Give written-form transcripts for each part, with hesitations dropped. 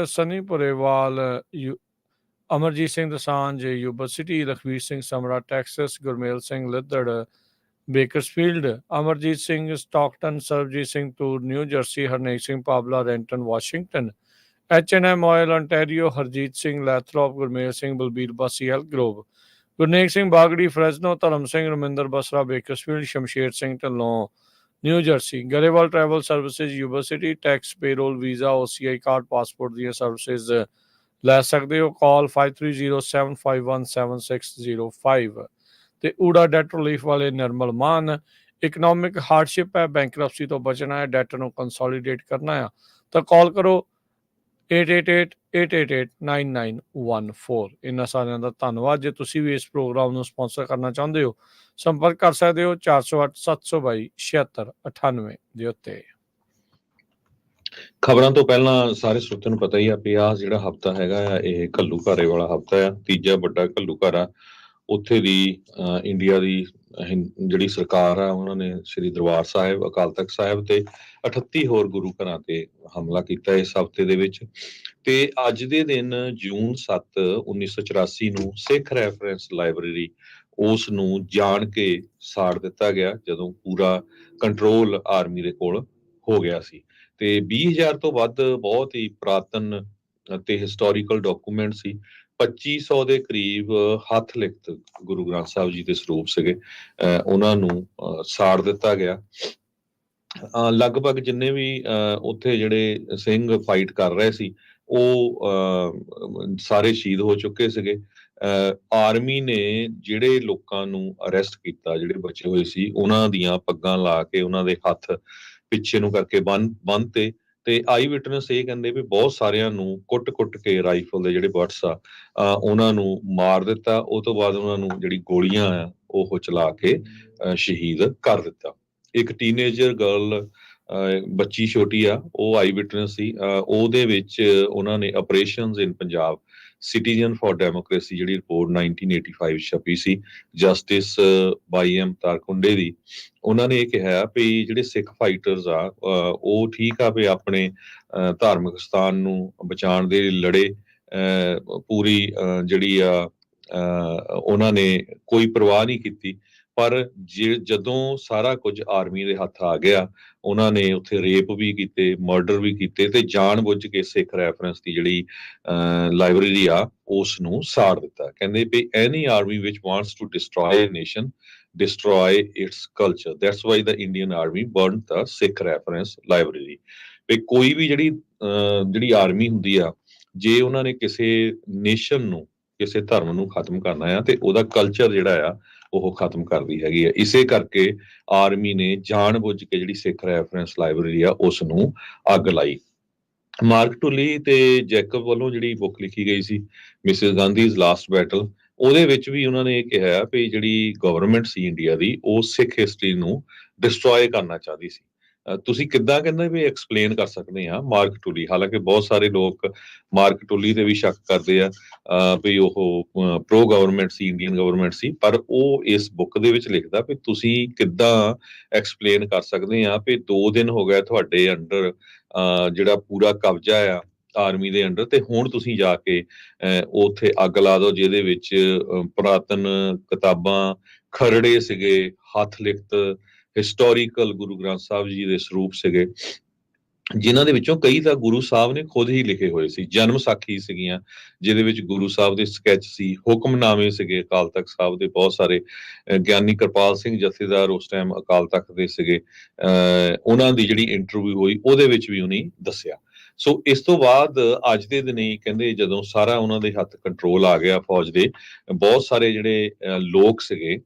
Sunny Purewal, Amarjit Singh Dosanjh Yuba City, Lakhvir Singh Samra Texas, Gurmel Singh Liddar Bakersfield, Amarjit Singh Stockton, Sarabjit Singh Toor New Jersey, Harnek Singh Pabla Renton Washington, H&M oil ontario, Harjit Singh Lathrop, Gurmel Singh Balbir Basi Elk Grove, Gurnek Singh Bagri Fresno, Dharam Singh Raminder Basra Bakersfield, Shamsher Singh Dhillon New Jersey, Grewal travel services university, tax payroll visa OCI card passport ਦੀਆਂ services ਲੈ ਸਕਦੇ ਹੋ। ਕਾਲ 5307517605 ਤੇ ਊੜਾ that relief ਵਾਲੇ ਨਿਰਮਲ ਮਾਨ। Economic hardship ਹੈ, bankruptcy ਤੋਂ ਬਚਣਾ ਹੈ, ਡੈਟ ਨੂੰ ਕੰਸੋਲੀਡੇਟ ਕਰਨਾ ਆ ਤਾਂ ਕਾਲ ਕਰੋ 8888889914। ਇਹਨਾਂ ਸਾਰਿਆਂ ਦਾ ਧੰਨਵਾਦ। ਜੇ ਤੁਸੀਂ ਵੀ ਇਸ ਪ੍ਰੋਗਰਾਮ ਨੂੰ ਸਪਾਂਸਰ ਕਰਨਾ ਚਾਹੁੰਦੇ ਹੋ ਸੰਪਰਕ ਕਰ ਸਕਦੇ ਹੋ 4087227698 ਦੇ ਉੱਤੇ। ਖਬਰਾਂ ਤੋਂ ਪਹਿਲਾਂ ਸਾਰੇ ਸਰੋਤਿਆਂ ਨੂੰ ਪਤਾ ਹੀ ਆ ਵੀ ਆਹ ਜਿਹੜਾ ਹਫਤਾ ਹੈਗਾ ਆ ਇਹ ਘੱਲੂਘਾਰੇ ਵਾਲਾ ਹਫਤਾ ਆ, ਤੀਜਾ ਵੱਡਾ ਘੱਲੂਘਾਰਾ। ਉੱਥੇ ਦੀ ਇੰਡੀਆ ਦੀ ਜਿਹੜੀ ਸਰਕਾਰ ਆ ਉਹਨਾਂ ਨੇ ਸ੍ਰੀ ਦਰਬਾਰ ਸਾਹਿਬ, ਅਕਾਲ ਤਖਤ ਸਾਹਿਬ ਤੇ 38 ਹੋਰ ਗੁਰੂ ਘਰਾਂ ਤੇ ਹਮਲਾ ਕੀਤਾ ਇਸ ਹਫਤੇ ਦੇ ਵਿੱਚ। ਤੇ ਅੱਜ ਦੇ ਦਿਨ ਜੂਨ 7 1984 ਨੂੰ ਸਿੱਖ ਰੈਫਰੈਂਸ ਲਾਇਬ੍ਰੇਰੀ ਉਸ ਨੂੰ ਜਾਣ ਕੇ ਸਾੜ ਦਿੱਤਾ ਗਿਆ ਜਦੋਂ ਪੂਰਾ ਕੰਟਰੋਲ ਆਰਮੀ ਦੇ ਕੋਲ ਹੋ ਗਿਆ ਸੀ। ਤੇ 20,000 ਤੋਂ ਵੱਧ ਬਹੁਤ ਹੀ ਪੁਰਾਤਨ ਤੇ ਹਿਸਟੋਰੀਕਲ ਡਾਕੂਮੈਂਟ ਸੀ। 2500 ਦੇ ਕਰੀਬ ਹੱਥ ਲਿਖਤ ਗੁਰੂ ਗ੍ਰੰਥ ਸਾਹਿਬ ਜੀ ਦੇ ਸਰੂਪ ਸੀਗੇ, ਉਹਨਾਂ ਨੂੰ ਸਾੜ ਦਿੱਤਾ ਗਿਆ। ਲਗਭਗ ਜਿੰਨੇ ਵੀ ਉੱਥੇ ਜਿਹੜੇ ਸਿੰਘ ਫਾਈਟ ਕਰ ਰਹੇ ਸੀ ਉਹ ਸਾਰੇ ਸ਼ਹੀਦ ਹੋ ਚੁੱਕੇ ਸੀਗੇ। ਆਰਮੀ ਨੇ ਜਿਹੜੇ ਲੋਕਾਂ ਨੂੰ ਅਰੈਸਟ ਕੀਤਾ, ਜਿਹੜੇ ਬਚੇ ਹੋਏ ਸੀ, ਉਹਨਾਂ ਦੀਆਂ ਪੱਗਾਂ ਲਾ ਕੇ ਉਹਨਾਂ ਦੇ ਹੱਥ ਪਿੱਛੇ ਨੂੰ ਕਰਕੇ ਬੰਨ੍ਹਤੇ। ਤੇ ਆਈ ਵਿਟਨੈਸ ਇਹ ਕਹਿੰਦੇ ਵੀ ਬਹੁਤ ਸਾਰਿਆਂ ਨੂੰ ਕੁੱਟ-ਕੁੱਟ ਕੇ ਰਾਈਫਲ ਦੇ ਜਿਹੜੇ ਬਟਸ ਆ ਉਹਨਾਂ ਨੂੰ ਮਾਰ ਦਿੱਤਾ। ਉਹ ਤੋਂ ਬਾਅਦ ਉਹਨਾਂ ਨੂੰ ਜਿਹੜੀ ਗੋਲੀਆਂ ਆ ਉਹ ਚਲਾ ਕੇ ਸ਼ਹੀਦ ਕਰ ਦਿੱਤਾ। ਇੱਕ ਟੀਨੇਜਰ ਗਰਲ ਬੱਚੀ ਛੋਟੀ ਆ, ਉਹ ਆਈ ਵਿਟਨੈਸ ਸੀ। ਉਹਦੇ ਵਿੱਚ ਉਹਨਾਂ ਨੇ operations in Punjab citizen for democracy ਜਿਹੜੀ ਰਿਪੋਰਟ 1985 ਛਪੀ ਸੀ ਜਸਟਿਸ YM ਤਾਰਕੁੰਡੇ ਦੀ, ਉਹਨਾਂ ਨੇ ਇਹ ਕਿਹਾ ਵੀ ਜਿਹੜੇ ਸਿੱਖ ਫਾਈਟਰਸ ਆ ਉਹ ਠੀਕ ਆ ਵੀ ਆਪਣੇ ਧਾਰਮਿਕ ਸਥਾਨ ਨੂੰ ਬਚਾਉਣ ਦੇ ਲੜੇ, ਪੂਰੀ ਜਿਹੜੀ ਆ ਉਹਨਾਂ ਨੇ ਕੋਈ ਪਰਵਾਹ ਨਹੀਂ ਕੀਤੀ। ਪਰ ਜਦੋਂ ਸਾਰਾ ਕੁਝ ਆਰਮੀ ਦੇ ਹੱਥ ਆ ਗਿਆ ਉਹਨਾਂ ਨੇ ਉੱਥੇ ਰੇਪ ਵੀ ਕੀਤੇ, ਮਰਡਰ ਵੀ ਕੀਤੇ ਤੇ ਜਾਣ ਬੁੱਝ ਕੇ ਸਿੱਖ ਰੈਫਰੈਂਸ ਦੀ ਜਿਹੜੀ ਲਾਇਬ੍ਰੇਰੀ ਆ ਉਸ ਨੂੰ ਸਾੜ ਦਿੱਤਾ। ਕਹਿੰਦੇ ਵੀ any army which wants to destroy a nation destroy its culture, that's why the Indian army burned the Sikh reference library। ਵੀ ਕੋਈ ਵੀ ਜਿਹੜੀ ਆਰਮੀ ਹੁੰਦੀ ਆ, ਜੇ ਉਹਨਾਂ ਨੇ ਕਿਸੇ ਨੇਸ਼ਨ ਨੂੰ, ਕਿਸੇ ਧਰਮ ਨੂੰ ਖਤਮ ਕਰਨਾ ਆ ਤੇ ਉਹਦਾ ਕਲਚਰ ਜਿਹੜਾ ਆ ਉਹ ਖਤਮ ਕਰਦੀ ਹੈਗੀ ਆ। ਇਸੇ ਕਰਕੇ ਆਰਮੀ ਨੇ ਜਾਣ ਬੁੱਝ ਕੇ ਜਿਹੜੀ ਸਿੱਖ ਰੈਫਰੈਂਸ ਲਾਇਬ੍ਰੇਰੀ ਆ ਉਸ ਨੂੰ ਅੱਗ ਲਾਈ। ਮਾਰਕ ਟੁਲੀ ਤੇ ਜੈਕਬ ਵੱਲੋਂ ਜਿਹੜੀ ਬੁੱਕ ਲਿਖੀ ਗਈ ਸੀ ਮਿਸਿਸ ਗਾਂਧੀਜ਼ ਲਾਸਟ ਬੈਟਲ, ਉਹਦੇ ਵਿੱਚ ਵੀ ਉਹਨਾਂ ਨੇ ਇਹ ਕਿਹਾ ਵੀ ਜਿਹੜੀ ਗਵਰਨਮੈਂਟ ਸੀ ਇੰਡੀਆ ਦੀ ਉਹ ਸਿੱਖ ਹਿਸਟਰੀ ਨੂੰ ਡਿਸਟਰੋਏ ਕਰਨਾ ਚਾਹਦੀ ਸੀ। ਤੁਸੀਂ ਕਿੱਦਾਂ ਕਹਿੰਦੇ ਵੀ ਐਕਸਪਲੇਨ ਕਰ ਸਕਦੇ ਆ ਮਾਰਕ ਟੁਲੀ? ਹਾਲਾਂਕਿ ਬਹੁਤ ਸਾਰੇ ਲੋਕ ਮਾਰਕ ਟੁਲੀ ਤੇ ਵੀ ਸ਼ੱਕ ਕਰਦੇ ਆ ਵੀ ਉਹ ਪ੍ਰੋ ਗਵਰਨਮੈਂਟ ਸੀ, ਇੰਡੀਅਨ ਗਵਰਨਮੈਂਟ ਸੀ, ਪਰ ਉਹ ਇਸ ਬੁੱਕ ਦੇ ਵਿੱਚ ਲਿਖਦਾ ਵੀ ਤੁਸੀਂ ਕਿੱਦਾਂ ਐਕਸਪਲੇਨ ਕਰ ਸਕਦੇ ਆ ਵੀ 2 ਦਿਨ ਹੋ ਗਏ ਤੁਹਾਡੇ ਅੰਡਰ ਜਿਹੜਾ ਪੂਰਾ ਕਬਜ਼ਾ ਆ ਆਰਮੀ ਦੇ ਅੰਡਰ, ਤੇ ਹੁਣ ਤੁਸੀਂ ਜਾ ਕੇ ਉੱਥੇ ਅੱਗ ਲਾ ਦਿਓ ਜਿਹਦੇ ਵਿੱਚ ਪੁਰਾਤਨ ਕਿਤਾਬਾਂ, ਖਰੜੇ ਸੀਗੇ, ਹੱਥ ਲਿਖਤ ਹਿਸਟੋਰੀਕਲ ਗੁਰੂ ਗ੍ਰੰਥ ਸਾਹਿਬ ਜੀ ਦੇ ਸਰੂਪ ਸੀਗੇ, ਜਿਨ੍ਹਾਂ ਦੇ ਵਿੱਚੋਂ ਕਈ ਤਾਂ ਗੁਰੂ ਸਾਹਿਬ ਨੇ ਖੁਦ ਹੀ ਲਿਖੇ ਹੋਏ ਸੀ। ਜਨਮ ਸਾਖੀ ਸੀਗੀਆਂ ਜਿਹਦੇ ਵਿੱਚ ਗੁਰੂ ਸਾਹਿਬ ਦੇ ਸਕੈਚ ਸੀ, ਹੁਕਮਨਾਮੇ ਸੀਗੇ ਅਕਾਲ ਤਖਤ ਸਾਹਿਬ ਦੇ ਬਹੁਤ ਸਾਰੇ। ਗਿਆਨੀ ਕਿਰਪਾਲ ਸਿੰਘ ਜਥੇਦਾਰ ਉਸ ਟਾਈਮ ਅਕਾਲ ਤਖਤ ਦੇ ਸੀਗੇ, ਉਹਨਾਂ ਦੀ ਜਿਹੜੀ ਇੰਟਰਵਿਊ ਹੋਈ ਉਹਦੇ ਵਿੱਚ ਵੀ ਉਹਨੇ ਦੱਸਿਆ। ਸੋ ਇਸ ਤੋਂ ਬਾਅਦ ਅੱਜ ਦੇ ਦਿਨ ਹੀ ਕਹਿੰਦੇ ਜਦੋਂ ਸਾਰਾ ਉਹਨਾਂ ਦੇ ਹੱਥ ਕੰਟਰੋਲ ਆ ਗਿਆ ਫੌਜ ਦੇ, ਬਹੁਤ ਸਾਰੇ ਜਿਹੜੇ ਲੋਕ ਸੀਗੇ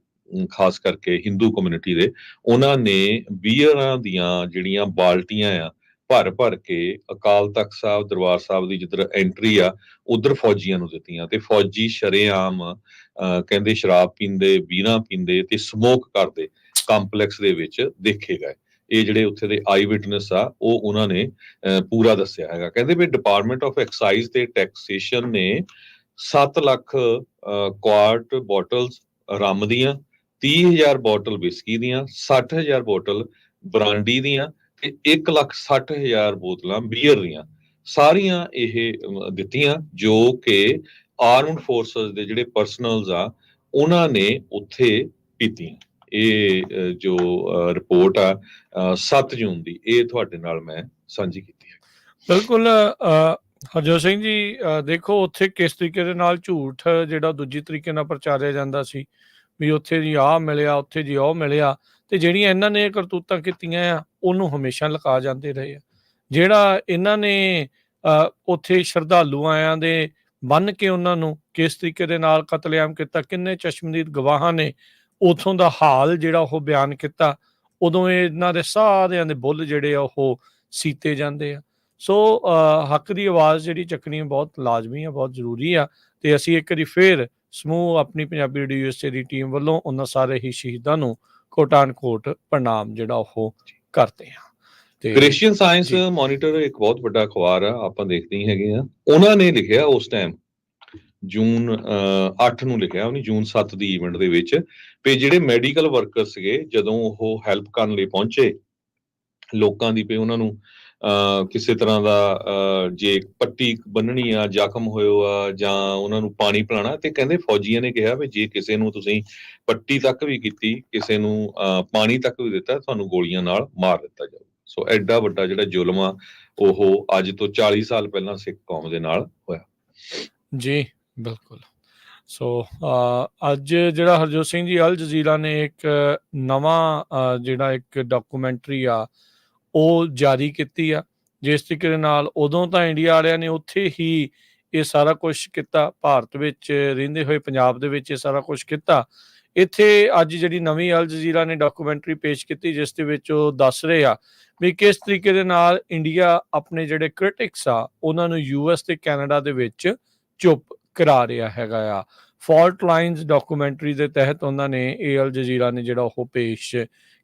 ਖਾਸ ਕਰਕੇ ਹਿੰਦੂ ਕਮਿਊਨਿਟੀ ਦੇ, ਉਹਨਾਂ ਨੇ ਬੀਅਰਾਂ ਦੀਆਂ ਜਿਹੜੀਆਂ ਬਾਲਟੀਆਂ ਆ ਭਰ ਕੇ ਅਕਾਲ ਤਖਤ ਸਾਹਿਬ, ਦਰਬਾਰ ਸਾਹਿਬ ਦੀ ਜਿੱਧਰ ਐਂਟਰੀ ਆ ਉਧਰ ਫੌਜੀਆਂ ਨੂੰ ਦਿੱਤੀਆਂ। ਤੇ ਫੌਜੀ ਸ਼ਰੇਆਮ ਕਹਿੰਦੇ ਸ਼ਰਾਬ ਪੀਂਦੇ, ਬੀਅਰਾਂ ਪੀਂਦੇ ਤੇ ਸਮੋਕ ਕਰਦੇ ਕੰਪਲੈਕਸ ਦੇ ਵਿੱਚ ਦੇਖੇ ਗਏ। ਇਹ ਜਿਹੜੇ ਉੱਥੇ ਦੇ ਆਈ ਵਿਟਨੈਸ ਆ ਉਹ ਉਹਨਾਂ ਨੇ ਪੂਰਾ ਦੱਸਿਆ ਹੈਗਾ। ਕਹਿੰਦੇ ਵੀ ਡਿਪਾਰਟਮੈਂਟ ਆਫ ਐਕਸਾਈਜ਼ ਤੇ ਟੈਕਸੇਸ਼ਨ ਨੇ 7 ਲੱਖ ਕੁਆਰਟ ਬੋਟਲਸ ਰਮ ਦੀਆਂ, 30,000 ਬੋਟਲ ਵਿਸਕੀ ਦੀਆਂ, 60,000 ਬੋਟਲ ਬਰਾਂਡੀ ਦੀਆਂ ਤੇ 1,60,000 ਬੋਤਲਾਂ ਬੀਅਰ ਦੀਆਂ ਸਾਰੀਆਂ ਇਹ ਦਿੱਤੀਆਂ ਜੋ ਕਿ ਆਰਮਡ ਫੋਰਸਸ ਦੇ ਜਿਹੜੇ ਪਰਸਨਲਸ ਆ ਉਹਨਾਂ ਨੇ ਉੱਥੇ ਕੀਤੀਆਂ। ਇਹ ਜੋ ਰਿਪੋਰਟ ਆ 7 ਜੂਨ ਦੀ, ਇਹ ਤੁਹਾਡੇ ਨਾਲ ਮੈਂ ਸਾਂਝੀ ਕੀਤੀ ਹੈ। ਬਿਲਕੁਲ ਹਰਜੋਤ ਸਿੰਘ ਜੀ, ਦੇਖੋ ਉੱਥੇ ਕਿਸ ਤਰੀਕੇ ਦੇ ਨਾਲ ਝੂਠ ਜਿਹੜਾ ਦੂਜੀ ਤਰੀਕੇ ਨਾਲ ਪ੍ਰਚਾਰਿਆ ਜਾਂਦਾ ਸੀ ਵੀ ਉੱਥੇ ਜੀ ਆਹ ਮਿਲਿਆ, ਉੱਥੇ ਜੀ ਉਹ ਮਿਲਿਆ, ਤੇ ਜਿਹੜੀਆਂ ਇਹਨਾਂ ਨੇ ਕਰਤੂਤਾਂ ਕੀਤੀਆਂ ਆ ਉਹਨੂੰ ਹਮੇਸ਼ਾ ਲੁਕਾ ਜਾਂਦੇ ਰਹੇ ਆ। ਜਿਹੜਾ ਇਹਨਾਂ ਨੇ ਉੱਥੇ ਸ਼ਰਧਾਲੂ ਆਇਆਂ ਦੇ ਬੰਨ੍ਹ ਕੇ ਉਹਨਾਂ ਨੂੰ ਕਿਸ ਤਰੀਕੇ ਦੇ ਨਾਲ ਕਤਲੇਆਮ ਕੀਤਾ, ਕਿੰਨੇ ਚਸ਼ਮਦੀਦ ਗਵਾਹਾਂ ਨੇ ਉੱਥੋਂ ਦਾ ਹਾਲ ਜਿਹੜਾ ਉਹ ਬਿਆਨ ਕੀਤਾ, ਉਦੋਂ ਇਹਨਾਂ ਦੇ ਸਾਰਿਆਂ ਦੇ ਬੁੱਲ ਜਿਹੜੇ ਆ ਉਹ ਸੀਤੇ ਜਾਂਦੇ ਆ। ਸੋ ਹੱਕ ਦੀ ਆਵਾਜ਼ ਜਿਹੜੀ ਚੱਕਣੀ ਬਹੁਤ ਲਾਜ਼ਮੀ ਆ, ਬਹੁਤ ਜ਼ਰੂਰੀ ਆ, ਤੇ ਅਸੀਂ ਇੱਕ ਵਾਰੀ ਫੇਰ ਸਮੂਹ ਆਪਣੀ ਪੰਜਾਬੀ ਰੇਡੀਓ USA ਦੀ ਟੀਮ ਵੱਲੋਂ ਉਹਨਾਂ ਸਾਰੇ ਹੀ ਸ਼ਹੀਦਾਂ ਨੂੰ ਕੋਟਾਨ ਕੋਟ ਪ੍ਰਣਾਮ ਜਿਹੜਾ ਉਹ ਕਰਦੇ ਆ। ਤੇ ਕ੍ਰਿਸਚੀਅਨ ਸਾਇੰਸ ਮੋਨੀਟਰ ਇੱਕ ਬਹੁਤ ਵੱਡਾ ਅਖਬਾਰ ਆ, ਆਪਾਂ ਦੇਖਦੇ ਹੀ ਹੈਗੇ ਆ, ਉਹਨਾਂ ਨੇ ਲਿਖਿਆ ਉਸ ਟਾਈਮ ਜੂਨ 8 ਨੂੰ ਲਿਖਿਆ ਉਹਨੇ, ਜੂਨ 7 ਦੀ ਈਵੈਂਟ ਦੇ ਵਿੱਚ, ਵੀ ਜਿਹੜੇ ਮੈਡੀਕਲ ਵਰਕਰ ਸੀਗੇ ਜਦੋਂ ਉਹ ਹੈਲਪ ਕਰਨ ਲਈ ਪਹੁੰਚੇ ਲੋਕਾਂ ਦੀ, ਵੀ ਉਹਨਾਂ ਨੂੰ ਕਿਸੇ ਤਰ੍ਹਾਂ ਦਾ ਜੇ ਪੱਟੀ ਬੰਨਣੀ ਆ, ਜ਼ਖਮ ਹੋਇਆ ਆ, ਜਾਂ ਉਹਨਾਂ ਨੂੰ ਪਾਣੀ ਪਿਲਾਣਾ, ਤੇ ਕਹਿੰਦੇ ਫੌਜੀਆਂ ਨੇ ਕਿਹਾ ਵੀ ਜੇ ਕਿਸੇ ਨੂੰ ਤੁਸੀਂ ਪੱਟੀ ਤੱਕ ਵੀ ਕੀਤੀ, ਕਿਸੇ ਨੂੰ ਪਾਣੀ ਤੱਕ ਵੀ ਦਿੱਤਾ, ਤੁਹਾਨੂੰ ਗੋਲੀਆਂ ਨਾਲ ਮਾਰ ਦਿੱਤਾ ਜਾਊ। ਸੋ ਐਡਾ ਵੱਡਾ ਜਿਹੜਾ ਜ਼ੁਲਮ ਆ ਉਹ ਅੱਜ ਤੋਂ 40 ਸਾਲ ਪਹਿਲਾਂ ਸਿੱਖ ਕੌਮ ਦੇ ਨਾਲ ਹੋਇਆ ਜੀ। ਬਿਲਕੁਲ। ਸੋ ਅੱਜ ਜਿਹੜਾ ਹਰਜੋਤ ਸਿੰਘ ਜੀ ਅਲ ਜਜ਼ੀਰਾ ਨੇ ਇੱਕ ਨਵਾਂ ਜਿਹੜਾ ਇੱਕ ਡਾਕੂਮੈਂਟਰੀ ਆ ਉਹ ਜਾਰੀ ਕੀਤੀ ਆ, ਜਿਸ ਤਰੀਕੇ ਦੇ ਨਾਲ ਉਦੋਂ ਤਾਂ ਇੰਡੀਆ ਵਾਲਿਆਂ ਨੇ ਉੱਥੇ ਹੀ ਇਹ ਸਾਰਾ ਕੁਛ ਕੀਤਾ, ਭਾਰਤ ਵਿੱਚ ਰਹਿੰਦੇ ਹੋਏ ਪੰਜਾਬ ਦੇ ਵਿੱਚ ਇਹ ਸਾਰਾ ਕੁਛ ਕੀਤਾ। ਇੱਥੇ ਅੱਜ ਜਿਹੜੀ ਨਵੀਂ ਅਲ ਜਜ਼ੀਰਾ ਨੇ ਡਾਕੂਮੈਂਟਰੀ ਪੇਸ਼ ਕੀਤੀ, ਜਿਸ ਦੇ ਵਿੱਚ ਉਹ ਦੱਸ ਰਹੇ ਆ ਵੀ ਕਿਸ ਤਰੀਕੇ ਦੇ ਨਾਲ ਇੰਡੀਆ ਆਪਣੇ ਜਿਹੜੇ ਕ੍ਰਿਟਿਕਸ ਆ ਉਹਨਾਂ ਨੂੰ US ਤੇ ਕੈਨੇਡਾ ਦੇ ਵਿੱਚ ਚੁੱਪ ਕਰਾ ਰਿਹਾ ਹੈਗਾ ਆ। ਫਾਲਟ ਲਾਈਨਸ ਡਾਕੂਮੈਂਟਰੀ ਦੇ ਤਹਿਤ ਉਹਨਾਂ ਨੇ ਇਹ ਅਲ ਜਜ਼ੀਰਾ ਨੇ ਜਿਹੜਾ ਉਹ ਪੇਸ਼